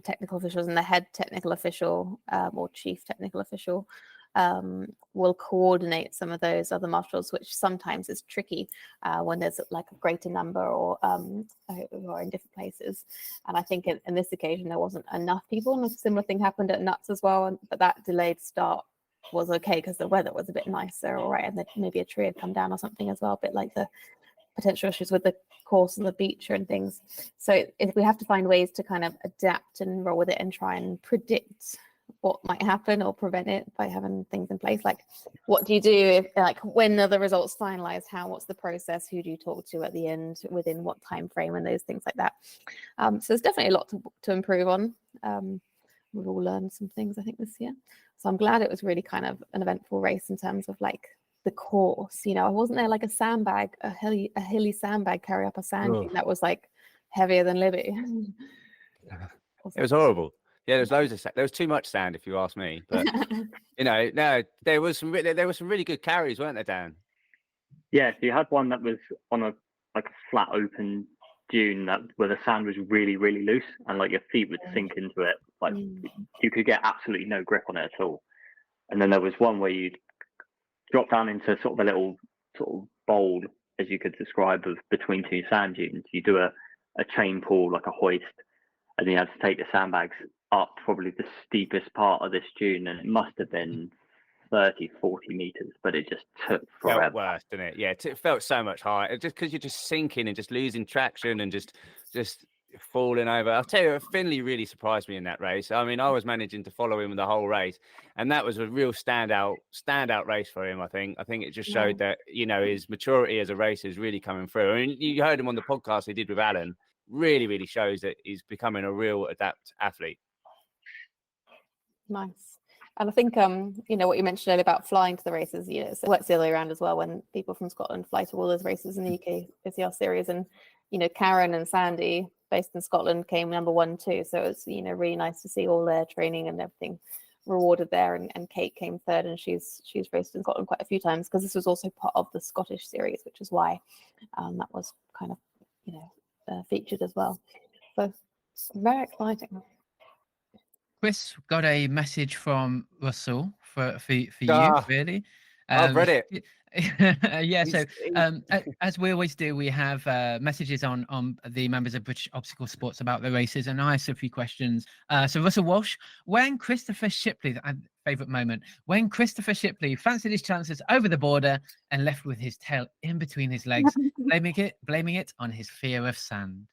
technical officials, and the head technical official or chief technical official will coordinate some of those other marshals, which sometimes is tricky when there's like a greater number or who are in different places. And I think in this occasion there wasn't enough people, and a similar thing happened at Nuts as well. But that delayed start was okay because the weather was a bit nicer, all right, and then maybe a tree had come down or something as well, a bit like the potential issues with the course and the beach and things. So if we have to find ways to kind of adapt and roll with it and try and predict what might happen or prevent it by having things in place, like what do you do if, like, when are the results finalized, what's the process, who do you talk to at the end, within what time frame, and those things like that. So there's definitely a lot to improve on. We've all learned some things, I think, this year. So I'm glad it was really kind of an eventful race in terms of like the course. I wasn't there like a hilly sandbag carry up a sand dune that was like heavier than Libby. It was horrible. Yeah, there's loads of sand. There was too much sand, if you ask me. But no, there was some really good carries, weren't there, Dan? yeah, so you had one that was on a flat open dune where the sand was really, really loose, and like your feet would sink into it. Like you could get absolutely no grip on it at all. And then there was one where you'd drop down into sort of a little sort of bowl, as you could describe, of between two sand dunes. You do a chain pull, like a hoist, and then you had to take the sandbags up probably the steepest part of this dune, and it must have been 30-40 meters, but it just took forever. Felt worse, didn't it? Yeah, it felt so much higher, just because you're just sinking and just losing traction and just falling over. I'll tell you, Finley really surprised me in that race. I mean, I was managing to follow him the whole race, and that was a real standout race for him. I think it just showed that his maturity as a racer is really coming through. I mean, you heard him on the podcast he did with Alan. Really shows that he's becoming a real adept athlete. Nice. And I think what you mentioned earlier about flying to the races, it works the other way around as well, when people from Scotland fly to all those races in the UKOCR series. And Karen and Sandy, based in Scotland, came number 1 too. So it's really nice to see all their training and everything rewarded there. And Kate came 3rd, and she's raced in Scotland quite a few times, because this was also part of the Scottish series, which is why that was kind of featured as well. So very exciting. Chris got a message from Russell for you, really. I've read it. Yeah, so as we always do, we have messages on the members of British Obstacle Sports about the races, and I asked a few questions. So Russell Walsh, when Christopher Shipley, favourite moment when Christopher Shipley fancied his chances over the border and left with his tail in between his legs, blaming it on his fear of sand.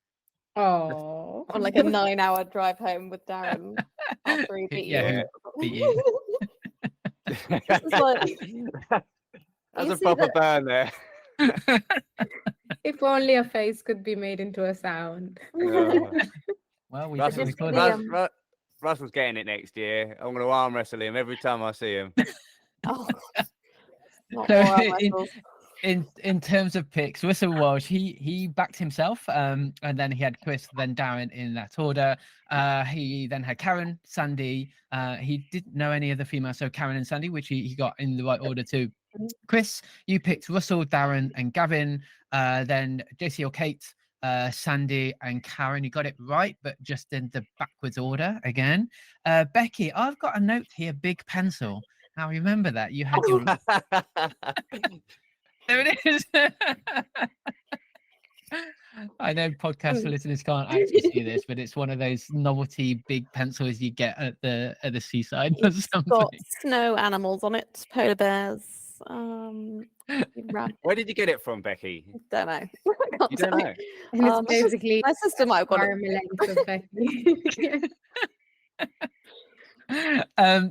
Oh, On like a 9-hour drive home with Darren after he beat Yeah, you. who beat you? It's like, That's you a see proper that- burn there. if only a face could be made into a sound. Yeah. Well, we Russell's, recorded. Russell's getting it next year. I'm going to arm wrestle him every time I see him. Oh, not So more arm wrestles. in terms of picks, Russell Walsh, he backed himself, and then he had Chris, then Darren in that order. He then had Karen, Sandy. He didn't know any of the females, so Karen and Sandy, which he got in the right order too. Chris, you picked Russell, Darren, and Gavin. Then JC or Kate, Sandy, and Karen. You got it right, but just in the backwards order again. Becky, I've got a note here, big pencil. Now remember that you had your. There it is. I know podcast listeners can't actually see this, but it's one of those novelty big pencils you get at the seaside or It's something. got snow animals on it, polar bears. Where did you get it from, Becky? Don't know. You don't know? And it's basically my sister might have got it. arm length of Becky.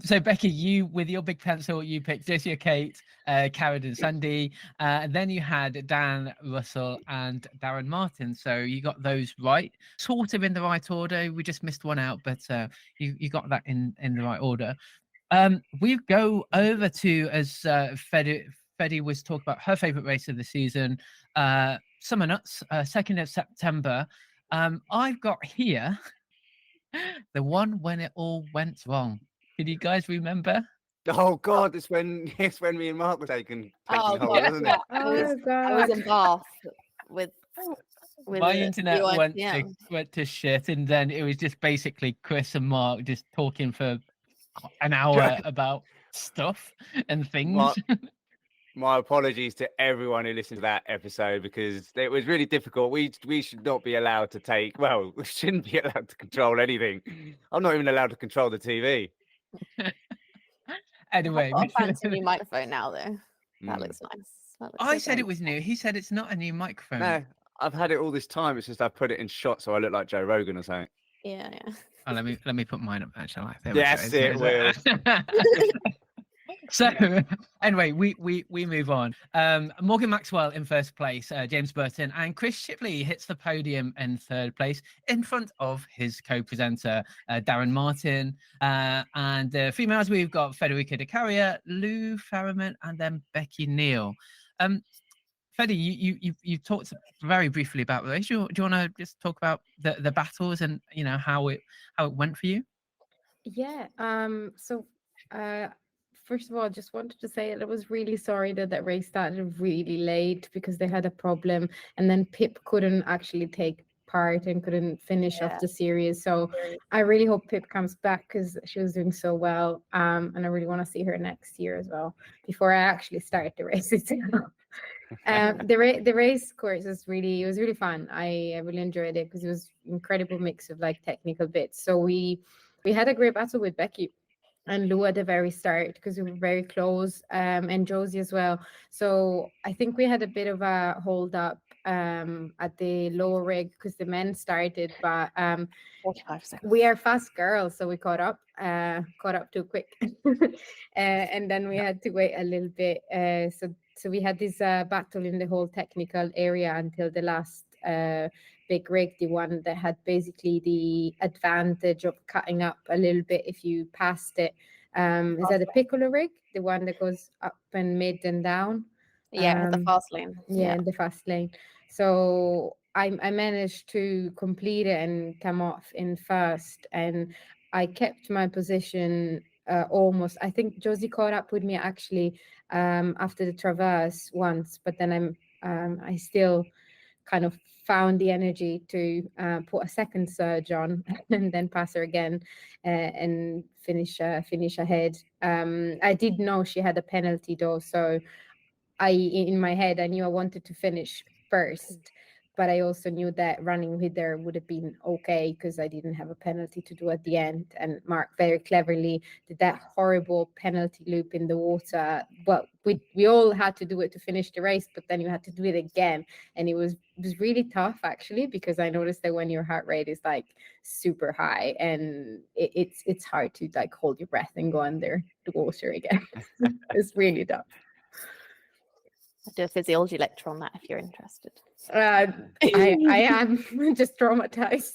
So Becky, you with your big pencil, you picked Jessie, Kate, Karen, and Sandy. And then you had Dan, Russell, and Darren Martin. So you got those right, sort of in the right order. We just missed one out, but you got that in the right order. We go over to, as Fedi was talking about her favorite race of the season, Summer Nuts, 2nd of September. I've got here the one when it all went wrong. Can you guys remember? Oh God, it's when me and Mark were taking Oh, hold, God, wasn't yeah. it? Oh I was God. in Bath with My internet went yeah. to shit, and then it was just basically Chris and Mark just talking for an hour about stuff and things. My apologies to everyone who listened to that episode, because it was really difficult. We should not be allowed to take. Well, we shouldn't be allowed to control anything. I'm not even allowed to control the TV. Anyway, I've got a fancy new microphone now, though. That looks nice. That looks I so said it nice. was new. He said it's not a new microphone. No, I've had it all this time. It's just I put it in shot so I look like Joe Rogan or something. Yeah. Oh, let me put mine up there, shall I? There Yes, we go. it will. So anyway, we move on. Morgan Maxwell in first place, James Burton, and Chris Shipley hits the podium in third place in front of his co-presenter Darren Martin. And females, we've got Federica de Caria, Lou Farriman, and then Becky Neal. Fedi, you talked very briefly about the race. Do you want to just talk about the battles and how it went for you? Yeah. First of all, I just wanted to say that I was really sorry that race started really late because they had a problem, and then Pip couldn't actually take part and couldn't finish off the series. So I really hope Pip comes back because she was doing so well, and I really want to see her next year as well before I actually start the race itself. The race course was really fun. I really enjoyed it because it was incredible mix of like technical bits. So we had a great battle with Becky and Lou at the very start because we were very close, and Josie as well. So I think we had a bit of a hold up at the lower rig because the men started, but 45 seconds. we are fast girls, so we caught up too quick. And then we had to wait a little bit. So we had this battle in the whole technical area until the last big rig, the one that had basically the advantage of cutting up a little bit if you passed it. Is that the piccolo rig, the one that goes up and mid and down? Yeah, the fast lane. Yeah, the fast lane. So I managed to complete it and come off in first, and I kept my position almost. I think Josie caught up with me actually after the traverse once, but then I still kind of found the energy to put a second surge on and then pass her again and finish ahead. I did know she had a penalty though, so in my head I knew I wanted to finish first, but I also knew that running with her would have been okay because I didn't have a penalty to do at the end. And Mark very cleverly did that horrible penalty loop in the water. Well, we all had to do it to finish the race, but then you had to do it again. And it was really tough, actually, because I noticed that when your heart rate is like super high and it's hard to like hold your breath and go under the water again. It's really tough. I'll do a physiology lecture on that if you're interested. I am just traumatized.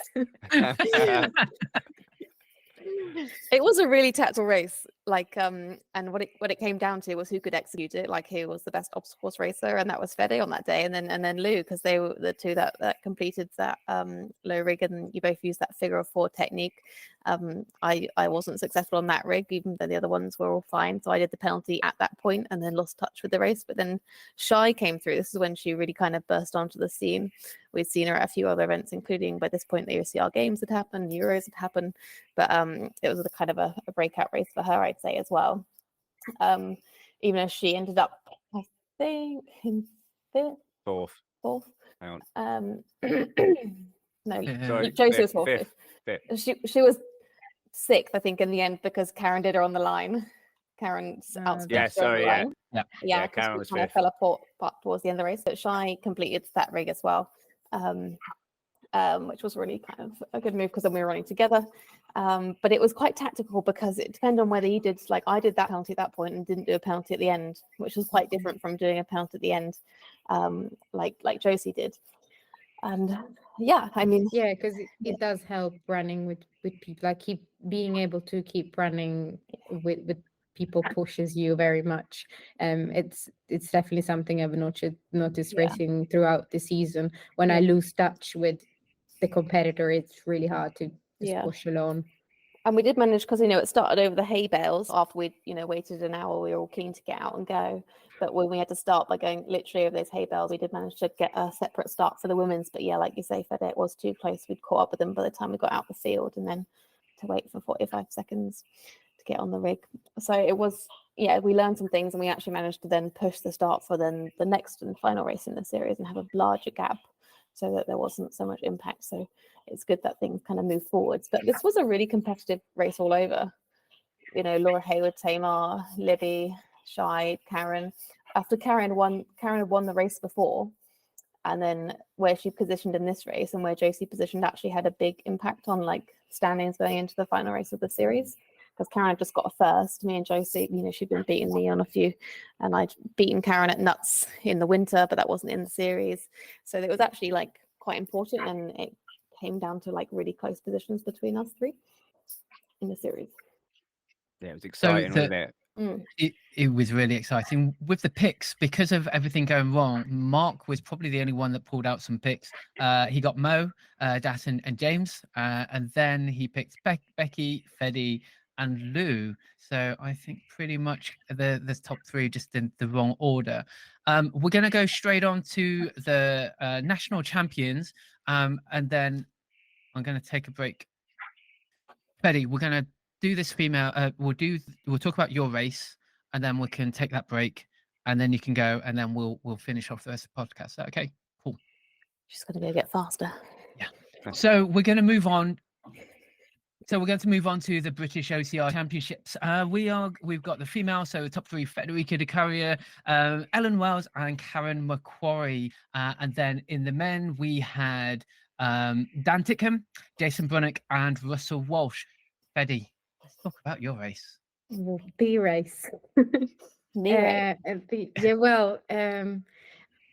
It was a really tactical race, like and what it came down to was who could execute it, like who was the best obstacles racer, and that was Fede on that day, and then Lou, because they were the two that completed that low rig, and you both used that figure of 4 technique. I wasn't successful on that rig, even though the other ones were all fine, so I did the penalty at that point and then lost touch with the race. But then Shy came through. This is when she really kind of burst onto the scene. We'd seen her at a few other events, including by this point the OCR games had happened, Euros had happened, but it was kind of a breakout race for her, I'd say, as well. Even as she ended up, I think, in Fourth. No, Sorry, Josie was fourth. fifth. She was 6th, I think, in the end, because Karen did her on the line. Karen's outstretched her on the line. Yeah, Karen was kind of 5th. fell apart towards the end of the race. But Shy completed that rig as well, which was really kind of a good move because then we were running together. But it was quite tactical because it depended on whether you did, like I did that penalty at that point and didn't do a penalty at the end, which was quite different from doing a penalty at the end, like Josie did. And yeah, I mean, yeah, because it does help running with people, like being able to keep running with people pushes you very much. It's definitely something I've noticed racing throughout the season. When I lose touch with the competitor, it's really hard to just push alone. And we did manage, because it started over the hay bales. After we'd waited an hour, we were all keen to get out and go. But when we had to start by going literally over those hay bales, we did manage to get a separate start for the women's. But yeah, like you say, Fede, it was too close. We'd caught up with them by the time we got out the field, and then to wait for 45 seconds to get on the rig. So it was, we learned some things, and we actually managed to then push the start for then the next and final race in the series and have a larger gap so that there wasn't so much impact. So it's good that things kind of move forwards. But this was a really competitive race all over. Laura Hayward, Tamar, Libby, Shy, Karen. After Karen had won the race before, and then where she positioned in this race and where Josie positioned actually had a big impact on like standings going into the final race of the series. Because Karen had just got a first. Me and Josie, she'd been beating me on a few, and I'd beaten Karen at Nuts in the winter, but that wasn't in the series. So it was actually like quite important, and it came down to like really close positions between us 3 in the series. Yeah, it was exciting, wasn't it? It was really exciting with the picks because of everything going wrong. Mark was probably the only one that pulled out some picks. He got Mo, Das, and James, and then he picked Becky, Fede, and Lou. So I think pretty much the top 3 just in the wrong order. We're going to go straight on to the national champions, and then I'm going to take a break. Fede, we're going to do this female. We'll talk about your race, and then we can take that break, and then you can go, and then we'll finish off the rest of the podcast. Is that okay? Cool. She's going to go get faster. Yeah. So we're going to move on. So we're going to move on to the British OCR Championships. We've got the female, so the top 3: Federica de Caria, Ellen Wells, and Karen McQuarrie. And then in the men, we had Dan Titcomb, Jason Brunnock, and Russell Walsh. Fede, let's talk about your race. The race.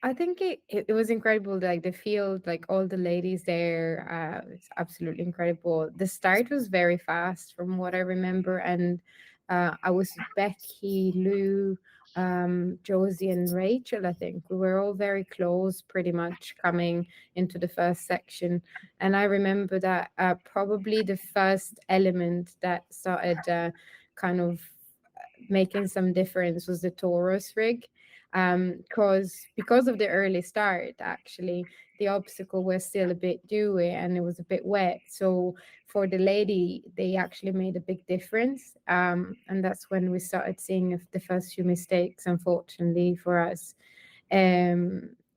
I think it was incredible. Like the field, like all the ladies there, it's absolutely incredible. The start was very fast from what I remember, and I was Becky, Lou, Josie, and Rachel. I think we were all very close, pretty much coming into the first section. And I remember that probably the first element that started kind of making some difference was the Taurus rig. Because of the early start, actually, the obstacle was still a bit dewy and it was a bit wet. So for the lady, they actually made a big difference. And that's when we started seeing the first few mistakes, unfortunately, for us.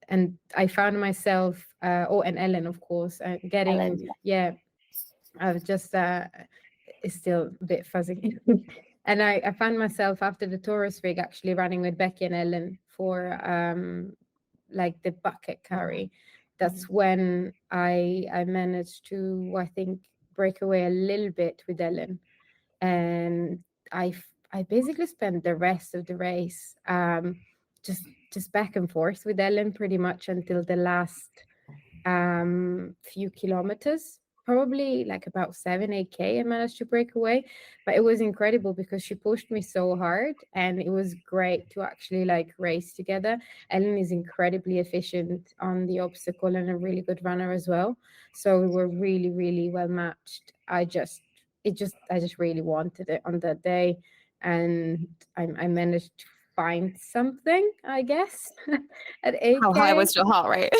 I found myself, and Ellen, of course, getting, Ellen, yeah, I was just, it's still a bit fuzzy. And I found myself after the Taurus rig actually running with Becky and Ellen for like the bucket carry. That's when I managed to, I think, break away a little bit with Ellen. And I basically spent the rest of the race just back and forth with Ellen pretty much until the last few kilometers, probably like about 7-8K I managed to break away. But it was incredible because she pushed me so hard, and it was great to actually like race together. Ellen is incredibly efficient on the obstacle and a really good runner as well, so we were really, really well matched. I just really wanted it on that day, and I managed to find something, I guess, at 8K. how high was your heart rate?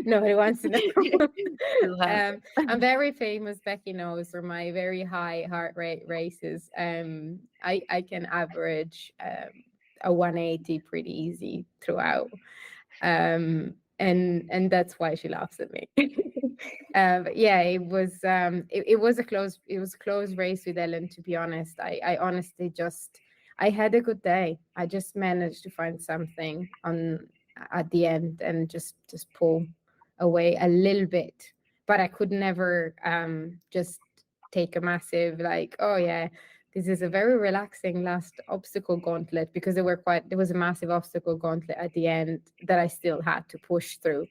Nobody wants to know. I'm very famous, Becky knows, for my very high heart rate races. I can average a 180 pretty easy throughout. And that's why she laughs at me. But yeah, it was a close race with Ellen, to be honest. I honestly I had a good day. I just managed to find something at the end and just pull away a little bit. But I could never just take a massive like, oh yeah, this is a very relaxing last obstacle gauntlet, because there was a massive obstacle gauntlet at the end that I still had to push through.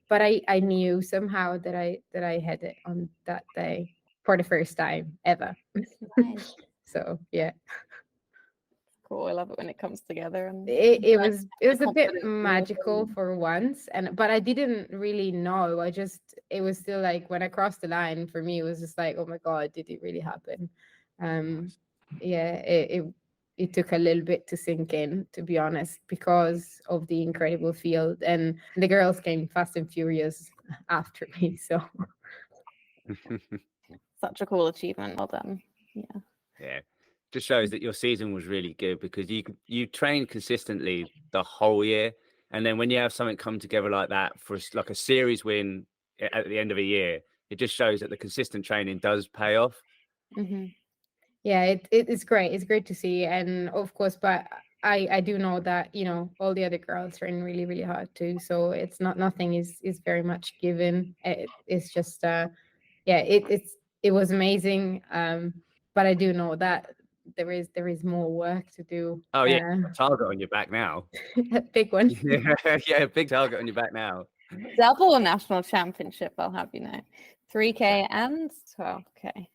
But I knew somehow that I had it on that day for the first time ever. Nice. So yeah. Cool. I love it when it comes together. And It was a bit confidence magical for once, but I didn't really know. It was still like when I crossed the line, for me it was just like, oh my God, did it really happen? Yeah, it took a little bit to sink in, to be honest, because of the incredible field, and the girls came fast and furious after me. So such a cool achievement. Well done. Yeah. Yeah. Just shows that your season was really good, because you trained consistently the whole year, and then when you have something come together like that for like a series win at the end of a year, it just shows that the consistent training does pay off. Mm-hmm. Yeah, it's great. It's great to see, and of course, but I do know that, you know, all the other girls train really, really hard too. So it's nothing is very much given. It's just yeah, it was amazing. But I do know that there is more work to do. Oh yeah, target on your back now. Big one. Yeah, big target on your back now. Double national championship, I'll have you know. 3K and 12K.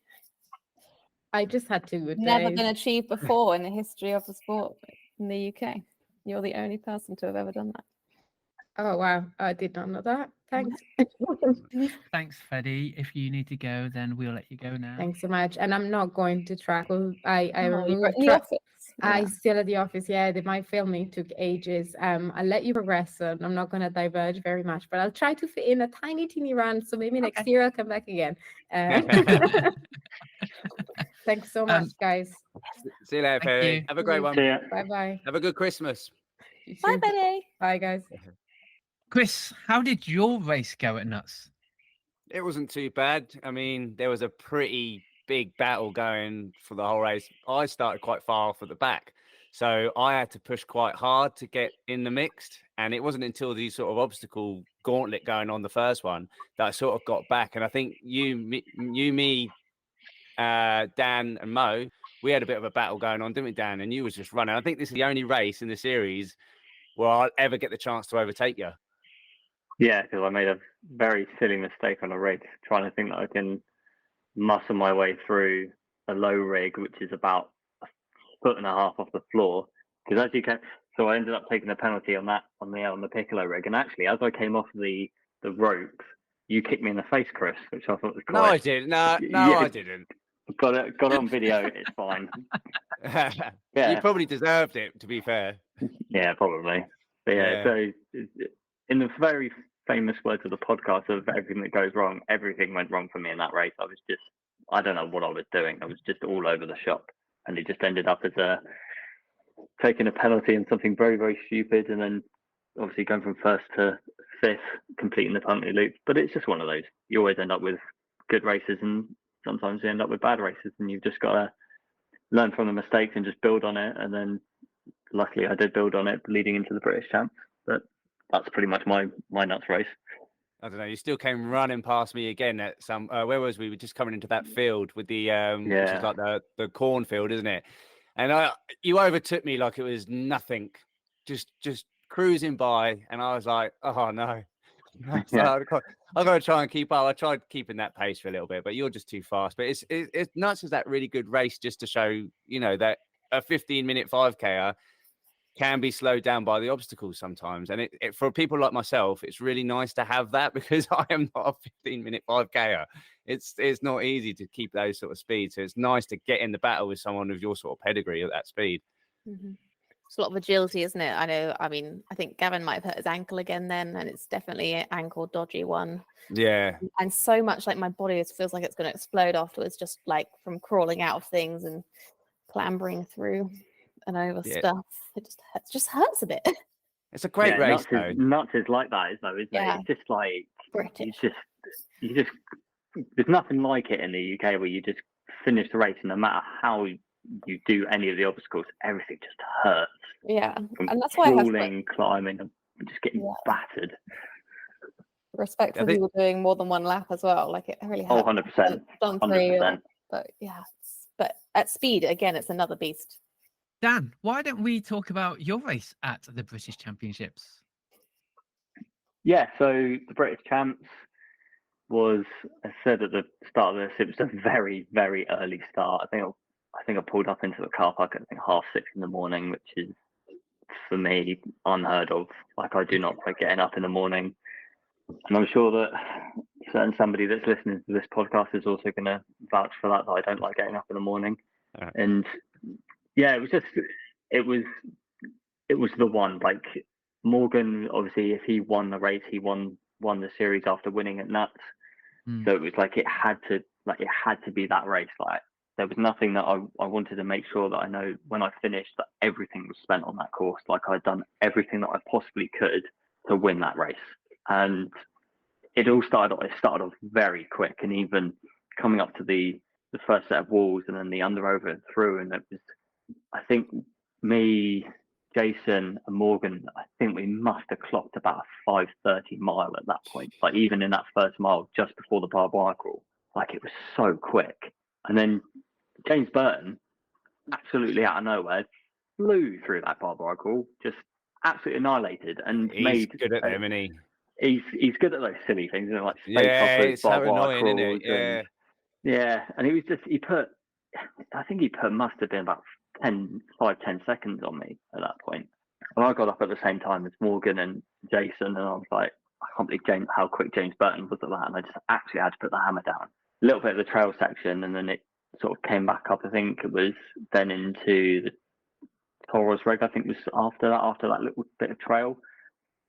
I just had 2 good Never days. been achieved before in the history of the sport in the UK. You're the only person to have ever done that. Oh wow, I did not know that. Thanks. Thanks, Fedi. If you need to go, then we'll let you go now. Thanks so much. And I'm not going to track. I No, you're removed in the track. office. I still at the office. Yeah, my filming took ages. I'll let you progress, and I'm not going to diverge very much, but I'll try to fit in a tiny, teeny run. So maybe next year I'll come back again. Thanks so much, guys. See you later, Thank Fedi. you. Have a great one. See ya. Bye bye. Have a good Christmas. Bye, Betty. Bye, guys. Chris, how did your race go at Nuts? It wasn't too bad. I mean, there was a pretty big battle going for the whole race. I started quite far off at the back, so I had to push quite hard to get in the mixed. And it wasn't until the sort of obstacle gauntlet going on the first one that I sort of got back. And I think me, Dan and Mo, we had a bit of a battle going on, didn't we, Dan? And you was just running. I think this is the only race in the series where I'll ever get the chance to overtake you. Yeah, because I made a very silly mistake on a rig, trying to think that I can muscle my way through a low rig, which is about 1.5 feet off the floor. Because as you can, so I ended up taking a penalty on the Piccolo rig. And actually, as I came off the ropes, you kicked me in the face, Chris, which I thought was quite. No, I didn't. No, Yeah, I didn't. Got it on video. It's fine. You probably deserved it, to be fair. Yeah, probably. But yeah, so in the very famous words of the podcast of everything that goes wrong, everything went wrong for me in that race. I don't know what I was doing. I was just all over the shop, and it just ended up as taking a penalty and something very, very stupid, and then obviously going from first to fifth, completing the penalty loop. But it's just one of those. You always end up with good races, and sometimes you end up with bad races, and you've just got to learn from the mistakes and just build on it. And then, luckily, I did build on it leading into the British Champs. But that's pretty much my nuts race. I don't know. You still came running past me again at some. Where was we? We were just coming into that field with the which is like the cornfield, isn't it? And you overtook me like it was nothing, just cruising by, and I was like, oh no. I've got to try and keep up. I tried keeping that pace for a little bit, but you're just too fast. But it's nuts. Is that really good race just to show, that a 15-minute 5K can be slowed down by the obstacles sometimes. And it for people like myself, it's really nice to have that, because I am not a 15-minute 5K. It's not easy to keep those sort of speeds. So it's nice to get in the battle with someone of your sort of pedigree at that speed. Mm-hmm. It's a lot of agility, isn't it? I think Gavin might have hurt his ankle again then, and it's definitely an ankle dodgy one. Yeah. And so much like my body feels like it's going to explode afterwards, just like from crawling out of things and clambering through and over stuff. It just hurts a bit. It's a great race, though. Nuts is like that, isn't it? It's just like British. You just there's nothing like it in the UK where you just finish the race, and no matter how you do any of the obstacles, everything just hurts. Yeah, from and that's why crawling, climbing, and just getting battered. Respect for people doing more than one lap as well. Like, it really hurts. 100%. Done 3, but yeah, but at speed again, it's another beast. Dan, why don't we talk about your race at the British Championships? Yeah, so the British Champs was, as I said at the start of this, it was a very, very early start. I think I pulled up into the car park at 6:30 in the morning, which is, for me, unheard of. Like, I do not like getting up in the morning. And I'm sure that somebody that's listening to this podcast is also going to vouch for that I don't like getting up in the morning. And yeah, it was the one. Like, Morgan, obviously, if he won the race, he won the series after winning at Nuts. So it was like it had to be that race. Like, there was nothing that I wanted to make sure that I know when I finished that everything was spent on that course. Like, I'd done everything that I possibly could to win that race. And it started off very quick, and even coming up to the first set of walls and then the under, over and through, and it was, I think, me, Jason and Morgan, I think we must have clocked about a 5:30 mile at that point. Like, even in that first mile, just before the barbed wire crawl, like, it was so quick. And then James Burton, absolutely out of nowhere, flew through that barbed wire crawl, just absolutely annihilated, and he's good at them, isn't he? He's good at those silly things, like space it's so annoying, isn't it? Yeah. Yeah, and he put must have been about 10 seconds on me at that point. And I got up at the same time as Morgan and Jason, and I was like, I can't believe how quick James Burton was at that. And I just actually had to put the hammer down. A little bit of the trail section, and then it sort of came back up. I think it was then into the Taurus Reg, I think was after that little bit of trail.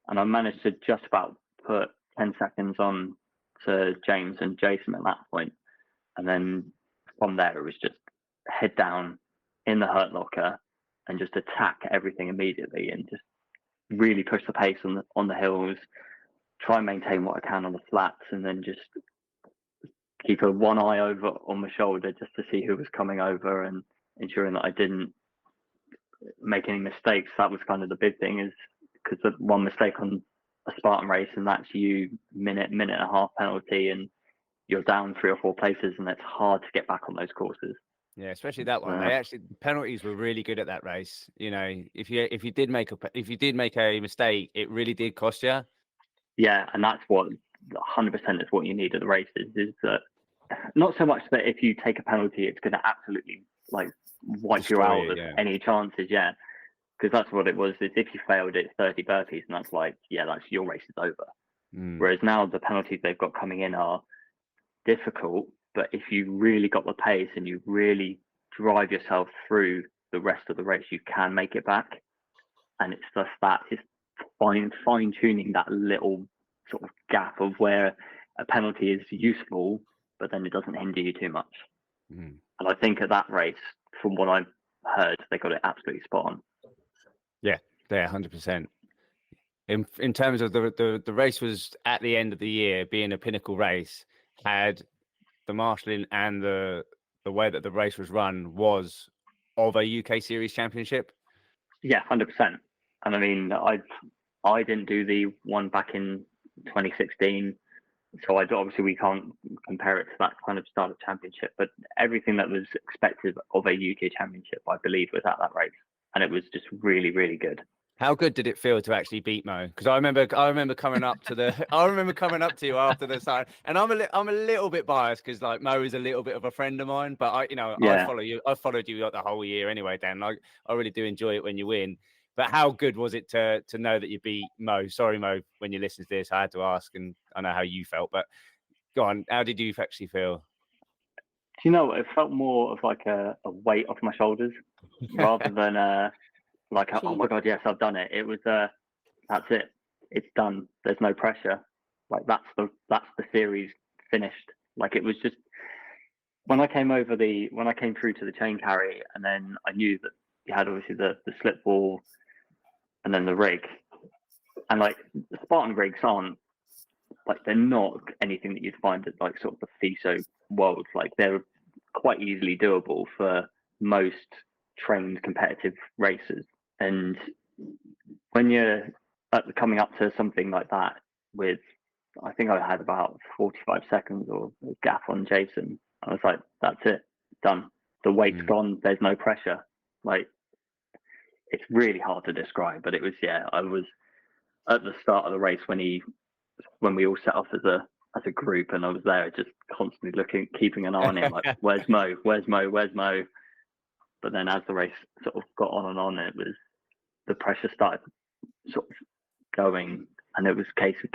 And I managed to just about put 10 seconds on to James and Jason at that point. And then from there, it was just head down in the hurt locker and just attack everything immediately, and just really push the pace on the hills, try and maintain what I can on the flats, and then just keep one eye over on my shoulder just to see who was coming over, and ensuring that I didn't make any mistakes. That was kind of the big thing, is because the one mistake on a Spartan race, and that's you minute and a half penalty, and you're down 3 or 4 places, and it's hard to get back on those courses. Yeah, especially that one. Penalties were really good at that race. If you did make a mistake, it really did cost you. Yeah, and that's what 100% is what you need at the races. Is that not so much that if you take a penalty, it's going to absolutely like wipe you out of any chances. Yeah, because that's what it was. Is if you failed, it's 30 burpees, and that's like, that's your race is over. Whereas now the penalties they've got coming in are difficult, but if you really got the pace and you really drive yourself through the rest of the race, you can make it back. And it's just that, it's fine tuning that little sort of gap of where a penalty is useful, but then it doesn't hinder you too much. And I think at that race, from what I've heard, they got it absolutely spot on. Yeah, 100%. in terms of the race was at the end of the year being a pinnacle race, had the marshalling and the way that the race was run was of a UK Series Championship. Yeah, 100%. And I mean, I didn't do the one back in 2016, so obviously we can't compare it to that kind of style of championship. But everything that was expected of a UK Championship, I believe, was at that race, and it was just really, really good. How good did it feel to actually beat Mo? Because I remember coming up to you after the side, and I'm a little bit biased because like Mo is a little bit of a friend of mine, but I followed you like the whole year anyway, Dan. Like I really do enjoy it when you win. But how good was it to know that you beat Mo? Sorry, Mo, when you listen to this, I had to ask, and I know how you felt. But go on, how did you actually feel? You know, it felt more of like a weight off my shoulders rather than like, oh my God, yes, I've done it. It was, that's it. It's done. There's no pressure. Like that's the series finished. Like it was just, when I came through to the chain carry, and then I knew that you had obviously the slip ball and then the rig, and like the Spartan rigs aren't, like they're not anything that you'd find at like sort of the FISO world. Like they're quite easily doable for most trained competitive racers. And when you're coming up to something like that with, I think I had about 45 seconds or a gap on Jason, I was like, that's it, done. The weight's gone. There's no pressure. Like it's really hard to describe, but it was, yeah, I was at the start of the race when we all set off as a group, and I was there just constantly keeping an eye on him, like, where's Mo? Where's Mo? Where's Mo? But then as the race sort of got on, it was, the pressure started sort of going, and it was a case of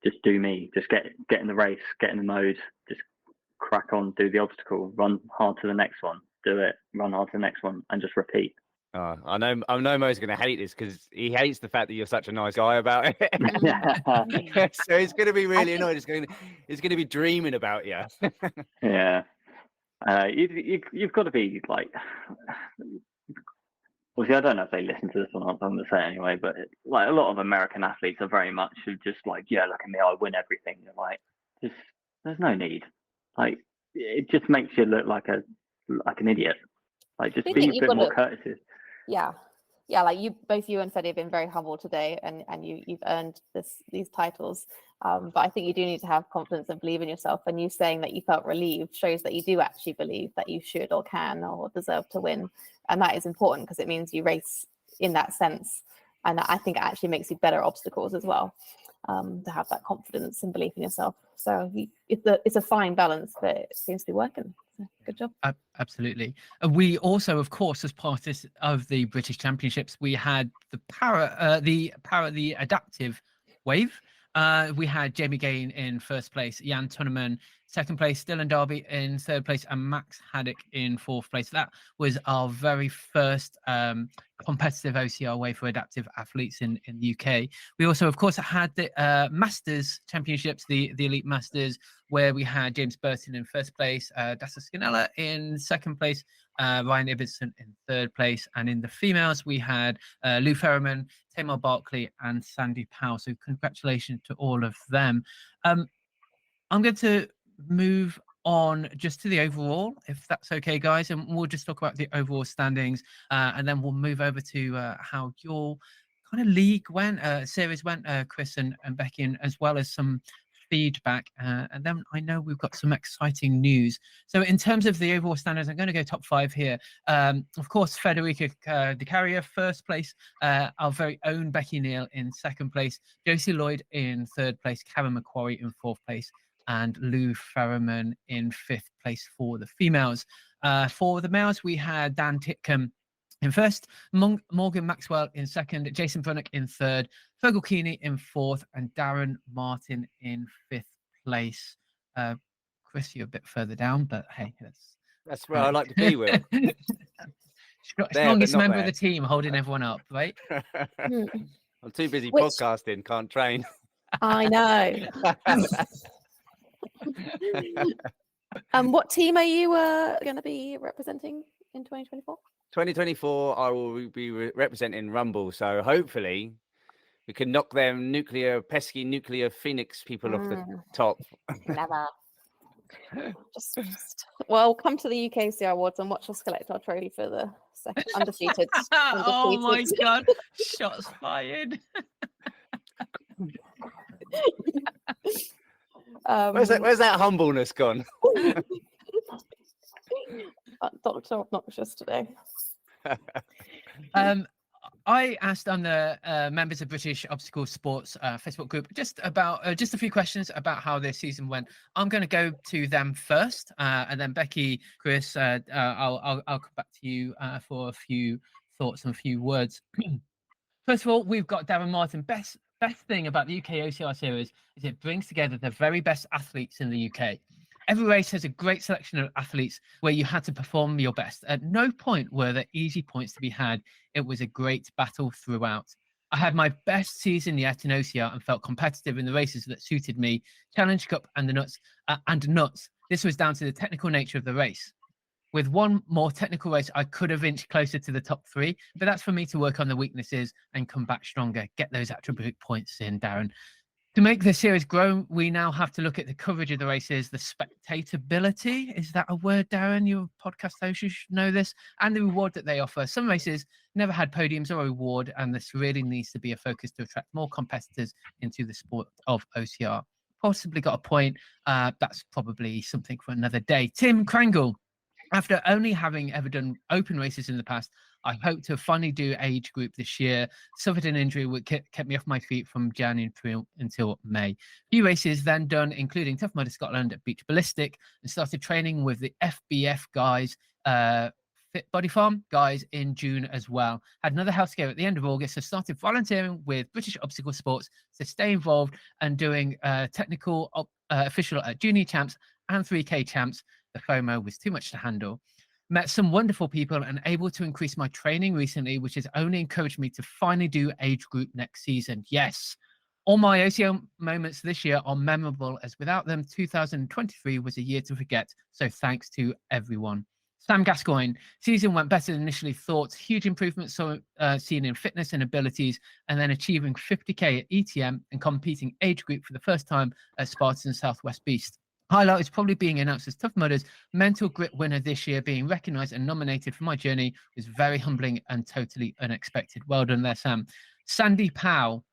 just do me, just get in the race, get in the mode, just crack on, do the obstacle, run hard to the next one, do it, run hard to the next one, and just repeat. Oh, I know Mo's going to hate this because he hates the fact that you're such a nice guy about it. So he's going to be really annoyed. He's going to be dreaming about you. Yeah. You've got to be like, obviously I don't know if they listen to this or not, so I'm going to say it anyway, but like a lot of American athletes are very much just like, yeah, look at me, I win everything. You're like, there's no need. Like it just makes you look like an idiot. Like just be a bit more courteous. Yeah. Like both you and Fede have been very humble today, and you've earned these titles. But I think you do need to have confidence and believe in yourself. And you saying that you felt relieved shows that you do actually believe that you should or can or deserve to win. And that is important because it means you race in that sense. And I think it actually makes you better obstacles as well, to have that confidence and belief in yourself. So it's a fine balance, but it seems to be working. So good job. Absolutely. We also, of course, as part of the British Championships, we had the adaptive wave. We had Jamie Gain in first place, Jan Tunneman second place, Dylan Darby in third place, and Max Haddock in fourth place. That was our very first competitive OCR way for adaptive athletes in the UK. We also, of course, had the Masters Championships, the Elite Masters, where we had James Burton in first place, Dasa Scanella in second place, Ryan Ibbotson in third place, and in the females we had Lou Ferriman, Tamar Barkley, and Sandy Powell. So congratulations to all of them. I'm going to move on just to the overall, if that's okay, guys, and we'll just talk about the overall standings, and then we'll move over to how your kind of league went, series went, Chris and Becky, and as well as some feedback, and then I know we've got some exciting news. So in terms of the overall standards, I'm going to go top 5 here. Of course, Federica Caria first place, our very own Becky Neal in second place, Josie Lloyd in third place, Karen McQuarrie in fourth place, and Lou Ferriman in fifth place for the females. For the males, we had Dan Titcomb in first, Morgan Maxwell in second, Jason Brunnock in third, Fergal Keeney in fourth, and Darren Martin in fifth place. Chris, you're a bit further down, but hey, that's where I like to be, Will. Strongest member of the team, holding everyone up, right? I'm too busy podcasting, can't train. I know. What team are you going to be representing in 2024? 2024, I will be representing Rumble. So hopefully We can knock them pesky nuclear phoenix people off the top. Never. just well, come to the UKOCR Awards and watch us collect our trophy for the second undefeated. Oh my God! Shots fired. Where's that humbleness gone? Dr. Obnoxious today. I asked on the members of British Obstacle Sports Facebook group just a few questions about how their season went. I'm going to go to them first, and then Becky, Chris, I'll come back to you for a few thoughts and a few words. First of all, we've got Darren Martin. Best thing about the UK OCR series is it brings together the very best athletes in the UK. Every race has a great selection of athletes where you had to perform your best. At no point were there easy points to be had. It was a great battle throughout. I had my best season yet in OCR and felt competitive in the races that suited me, Challenge Cup and the nuts. This was down to the technical nature of the race. With one more technical race, I could have inched closer to the top 3, but that's for me to work on the weaknesses and come back stronger. Get those attribute points in, Darren. To make the series grow, we now have to look at the coverage of the races, the spectatability. Is that a word, Darren? You're a podcast host, you should know this. And the reward that they offer. Some races never had podiums or reward, and this really needs to be a focus to attract more competitors into the sport of OCR. Possibly got a point. That's probably something for another day. Tim Krangle. After only having ever done open races in the past, I hope to finally do age group this year. Suffered an injury which kept me off my feet from January until May. Few races then done, including Tough Mudder Scotland at Beach Ballistic, and started training with the FBF guys, Fit Body Farm guys in June as well. Had another health scare at the end of August, so started volunteering with British Obstacle Sports to stay involved and doing technical official at Junior Champs and 3K Champs. The FOMO was too much to handle. Met some wonderful people and able to increase my training recently, which has only encouraged me to finally do age group next season. Yes, all my OCR moments this year are memorable, as without them, 2023 was a year to forget. So thanks to everyone. Sam Gascoigne, season went better than initially thought. Huge improvements seen in fitness and abilities, and then achieving 50k at ETM and competing age group for the first time at Spartan Southwest Beast. Highlight is probably being announced as Tough Mudder's mental grit winner this year. Being recognised and nominated for my journey was very humbling and totally unexpected. Well done there, Sam. Sandy Powell.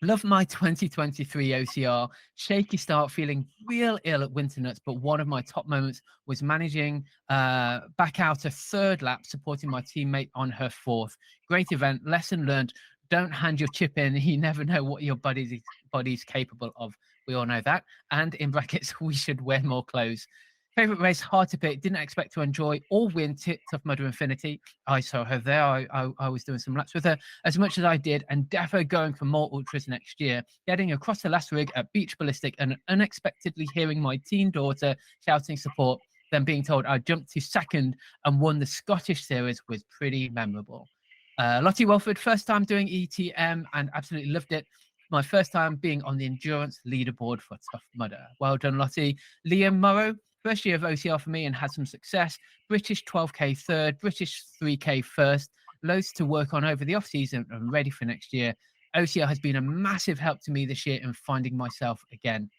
Love my 2023 OCR. Shaky start, feeling real ill at Winter Nuts, but one of my top moments was managing back out a third lap, supporting my teammate on her fourth. Great event. Lesson learned. Don't hand your chip in. You never know what your body's capable of. We all know that. And in brackets, we should wear more clothes. Favorite race, hard to pick. Didn't expect to enjoy or win Tough Mudder Infinity. I saw her there. I was doing some laps with her as much as I did, and defo going for more ultras next year. Getting across the last rig at Beach Ballistic and unexpectedly hearing my teen daughter shouting support, then being told I jumped to second and won the Scottish series was pretty memorable. Lottie Welford, first time doing ETM and absolutely loved it. My first time being on the endurance leaderboard for Tough Mudder. Well done, Lottie. Liam Morrow, first year of OCR for me and had some success. British 12k third, British 3k first. Loads to work on over the off season and ready for next year. OCR has been a massive help to me this year in finding myself again.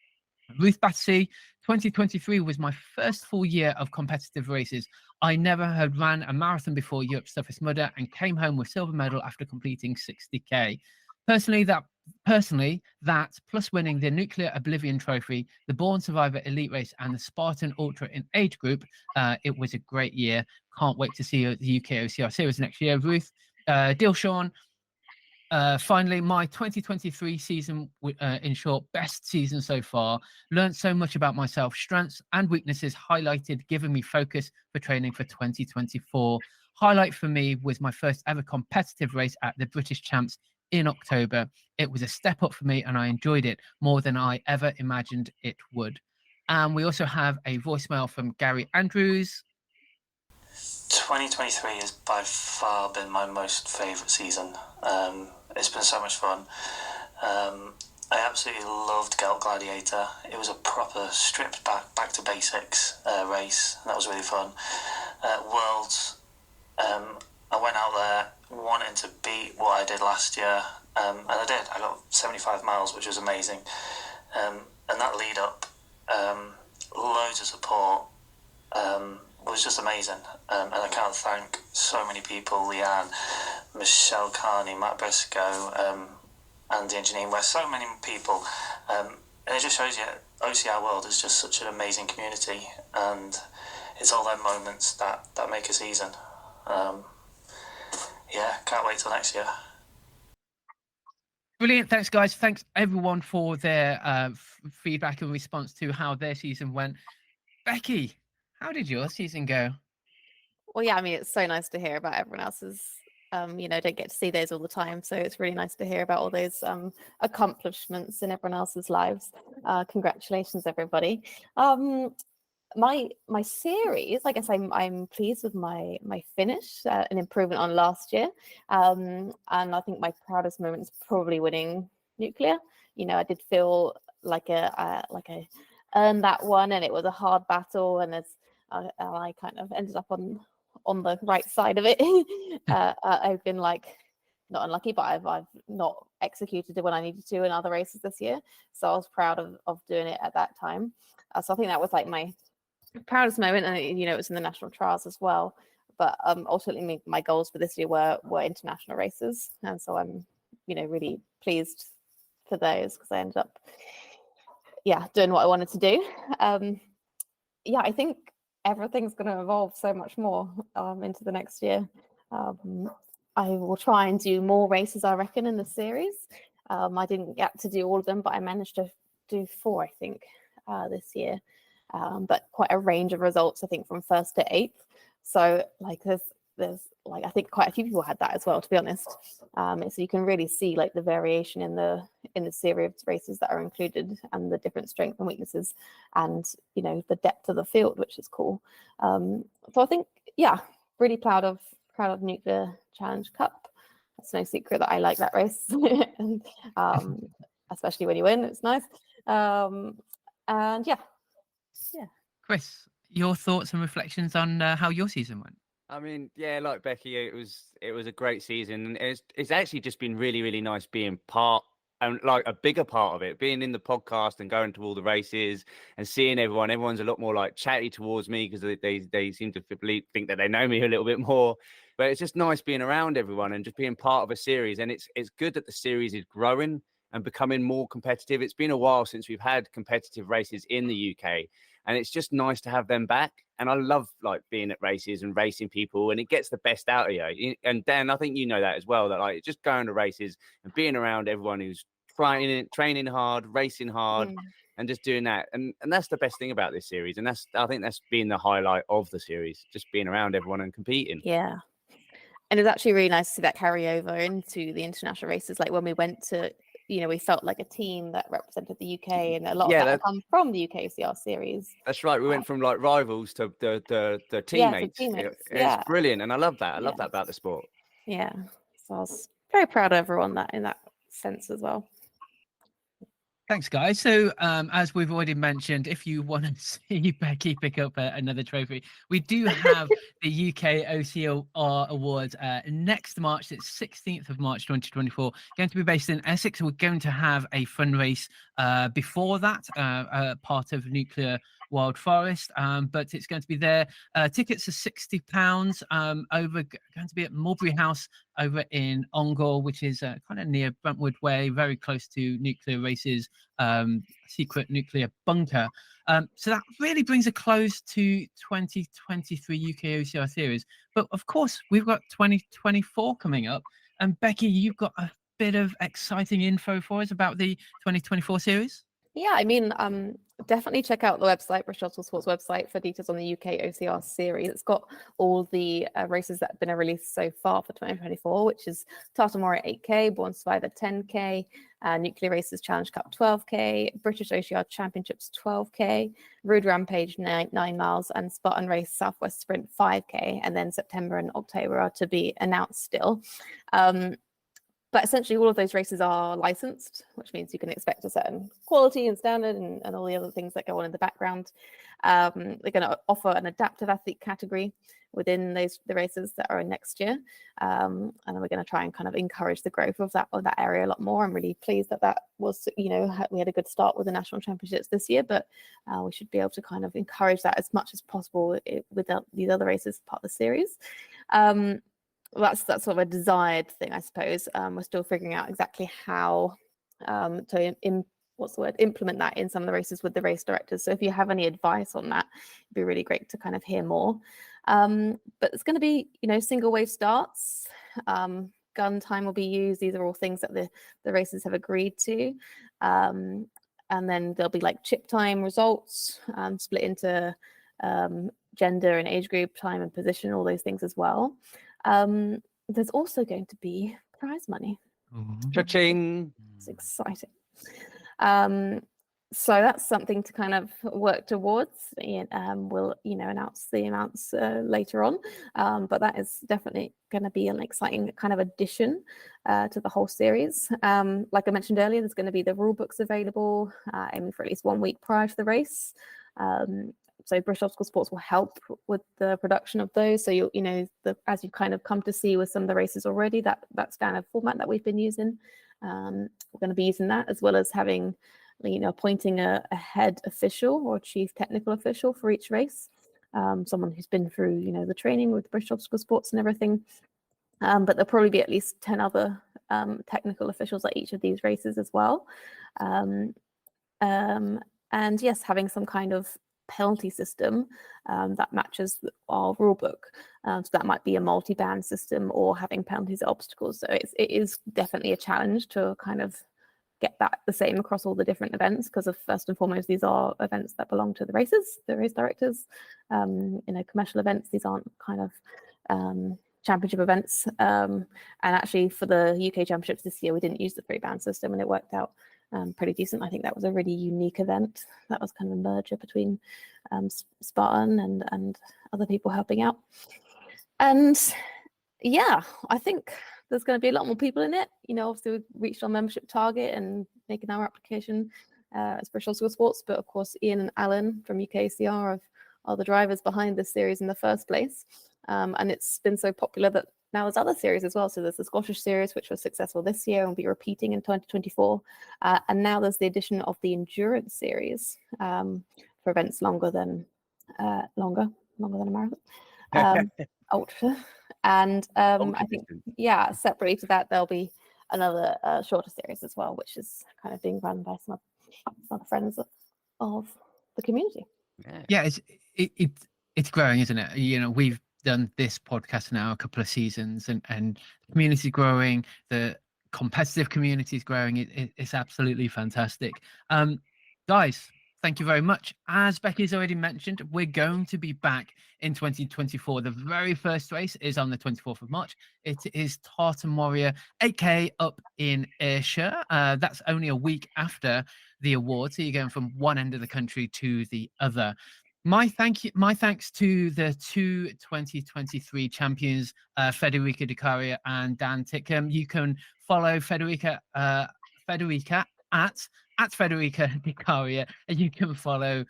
Ruth Battersea, 2023 was my first full year of competitive races. I never had ran a marathon before Europe's Toughest Mudder and came home with silver medal after completing 60k. Personally, that plus winning the Nuclear Oblivion Trophy, the Born Survivor Elite Race, and the Spartan Ultra in age group, it was a great year. Can't wait to see you at the UK OCR series next year. Ruth, Dilshawn, finally, my 2023 season, in short, best season so far. Learned so much about myself, strengths and weaknesses highlighted, giving me focus for training for 2024. Highlight for me was my first ever competitive race at the British Champs in October. It was a step up for me and I enjoyed it more than I ever imagined it would. And we also have a voicemail from Gary Andrews. 2023 has by far been my most favourite season. It's been so much fun. I absolutely loved Gelt Gladiator. It was a proper stripped back to basics race. That was really fun. Worlds, I went out there wanting to beat what I did last year, And I did. I got 75 miles, which was amazing. And that lead up, loads of support, was just amazing. And I can't thank so many people: Leanne, Michelle Carney, Matt Briscoe, Andy and Janine West, so many people. And it just shows you OCR World is just such an amazing community, and it's all them moments that make a season. Yeah, can't wait till next year. Brilliant. Thanks, guys. Thanks, everyone, for their feedback and response to how their season went. Becky, how did your season go? Well, yeah, I mean, it's so nice to hear about everyone else's. Don't get to see those all the time, so it's really nice to hear about all those accomplishments in everyone else's lives. Congratulations, everybody. My series, I guess I'm pleased with my finish, an improvement on last year, and I think my proudest moment is probably winning nuclear. I did feel like I earned that one, and it was a hard battle, and I kind of ended up on the right side of it. I've been not unlucky, but I've not executed it when I needed to in other races this year, so I was proud of doing it at that time. So I think that was like my proudest moment, and it was in the national trials as well. But ultimately, my goals for this year were international races, and so I'm really pleased for those, because I ended up doing what I wanted to do. I think everything's going to evolve so much more into the next year. I will try and do more races, I reckon, in the series. I didn't get to do all of them, but I managed to do 4, I think, this year. But quite a range of results, I think, from 1st to 8th. So there's I think quite a few people had that as well, to be honest. So you can really see the variation in the series of races that are included, and the different strengths and weaknesses, and the depth of the field, which is cool. So I think really proud of Nuclear Challenge Cup. It's no secret that I like that race, and especially when you win, it's nice. And Chris, your thoughts and reflections on how your season went? I mean, like Becky, it was a great season, and it's actually just been really, really nice being part, and a bigger part of it, being in the podcast and going to all the races and seeing everyone. Everyone's a lot more chatty towards me, because they seem to think that they know me a little bit more. But it's just nice being around everyone and just being part of a series. And it's good that the series is growing and becoming more competitive. It's been a while since we've had competitive races in the UK, and it's just nice to have them back. And I love being at races and racing people, and it gets the best out of you. And Dan, I think you know that as well, that just going to races and being around everyone who's training hard, racing hard, and just doing that. And that's the best thing about this series. And I think that's been the highlight of the series, just being around everyone and competing. Yeah. And it's actually really nice to see that carry over into the international races. When we went to, we felt like a team that represented the UK, and a lot of that come from the UKOCR series. That's right. We went from rivals to the teammates. It's brilliant, and I love that. I love that about the sport. Yeah. So I was very proud of everyone in that sense as well. Thanks, guys. So as we've already mentioned, if you want to see Becky pick up another trophy, we do have the UKOCR Awards next March. It's 16th of March 2024, going to be based in Essex. We're going to have a fun race before that, part of Nuclear Wild Forest, but it's going to be there. Tickets are £60 going to be at Mulberry House over in Ongar, which is kind of near Brentwood Way, very close to Nuclear Race's secret nuclear bunker. So that really brings a close to 2023 UKOCR series. But of course, we've got 2024 coming up. And Becky, you've got a bit of exciting info for us about the 2024 series? Yeah, I mean, definitely check out the website, British Autosport's website, for details on the UKOCR series. It's got all the races that have been released so far for 2024, which is Tartamore 8K, Born Survivor 10K, Nuclear Races Challenge Cup 12K, British OCR Championships 12K, Rude Rampage 9 miles, and Spartan Race Southwest Sprint 5K. And then September and October are to be announced still. But essentially all of those races are licensed, which means you can expect a certain quality and standard and all the other things that go on in the background. They're going to offer an adaptive athlete category within the races that are in next year. And then we're going to try and kind of encourage the growth of that area a lot more. I'm really pleased that was, we had a good start with the national championships this year, but we should be able to kind of encourage that as much as possible with these other races part of the series. That's sort of a desired thing, I suppose. We're still figuring out exactly how to implement that in some of the races with the race directors. So if you have any advice on that, it'd be really great to kind of hear more. But it's going to be, single wave starts. Gun time will be used. These are all things that the races have agreed to. And then there'll be like chip time results, split into gender and age group, time and position, all those things as well. There's also going to be prize money. Cha-ching. It's exciting. So that's something to kind of work towards. We'll, announce the amounts later on. But that is definitely going to be an exciting kind of addition to the whole series. Like I mentioned earlier, there's going to be the rule books available, aiming for at least 1 week prior to the race. So British Obstacle Sports will help with the production of those. So as you've kind of come to see with some of the races already, that standard format that we've been using, we're going to be using that, as well as having, appointing a head official or chief technical official for each race, someone who's been through, the training with British Obstacle Sports and everything. But there'll probably be at least 10 other technical officials at each of these races as well. And yes, having some kind of penalty system that matches our rule book. So that might be a multi-band system or having penalties at obstacles. So it is definitely a challenge to kind of get that the same across all the different events, because of first and foremost, these are events that belong to the race directors. Commercial events, these aren't kind of championship events. And actually for the UK championships this year, we didn't use the 3-band system and it worked out pretty decent. I think that was a really unique event. That was kind of a merger between Spartan and other people helping out. And yeah, I think there's going to be a lot more people in it. Obviously we've reached our membership target and making our application as British Obstacle Sports, but of course Ian and Alan from UKOCR are the drivers behind this series in the first place. And it's been so popular that now there's other series as well. So there's the Scottish series, which was successful this year and will be repeating in 2024. And now there's the addition of the endurance series for events longer than a marathon, ultra. And I think, separately to that, there'll be another shorter series as well, which is kind of being run by some other friends of the community. Yeah, it's growing, isn't it? We've done this podcast now a couple of seasons, and the community growing, the competitive community is growing. It's absolutely fantastic. Guys, thank you very much. As Becky's already mentioned, we're going to be back in 2024. The very first race is on the 24th of March. It is Tartan Warrior 8K up in Ayrshire. That's only a week after the award, so you're going from one end of the country to the other. My thanks to the two 2023 champions, Federica Caria and Dan Titcomb. You can follow Federica at Federica Caria, and you can follow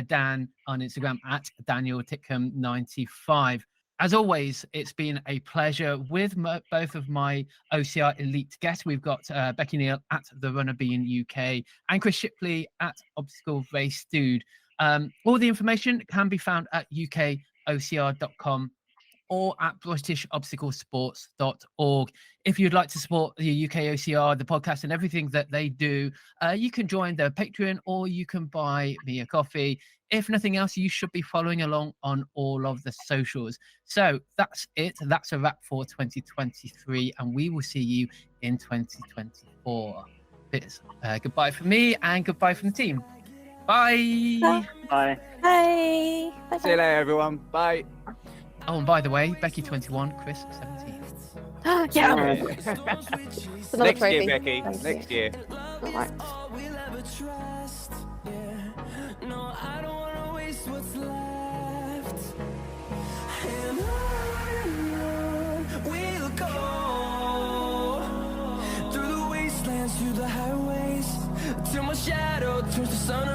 Dan on Instagram at Daniel Titcomb 95. As always, it's been a pleasure with both of my OCR elite guests. We've got Becky Neal at The Runner Bean UK and Chris Shipley at Obstacle Race Dude. All the information can be found at ukocr.com or at britishobstaclesports.org. If you'd like to support the UKOCR, the podcast and everything that they do, you can join their Patreon or you can buy me a coffee. If nothing else, you should be following along on all of the socials. So that's it. That's a wrap for 2023, and we will see you in 2024. It's goodbye from me and goodbye from the team. Bye. Bye. Bye. See you later, everyone. Bye. Oh, and by the way, Becky 21, Chris 17. Yeah. Next year, Becky. Next year. All right. shadow turns to sun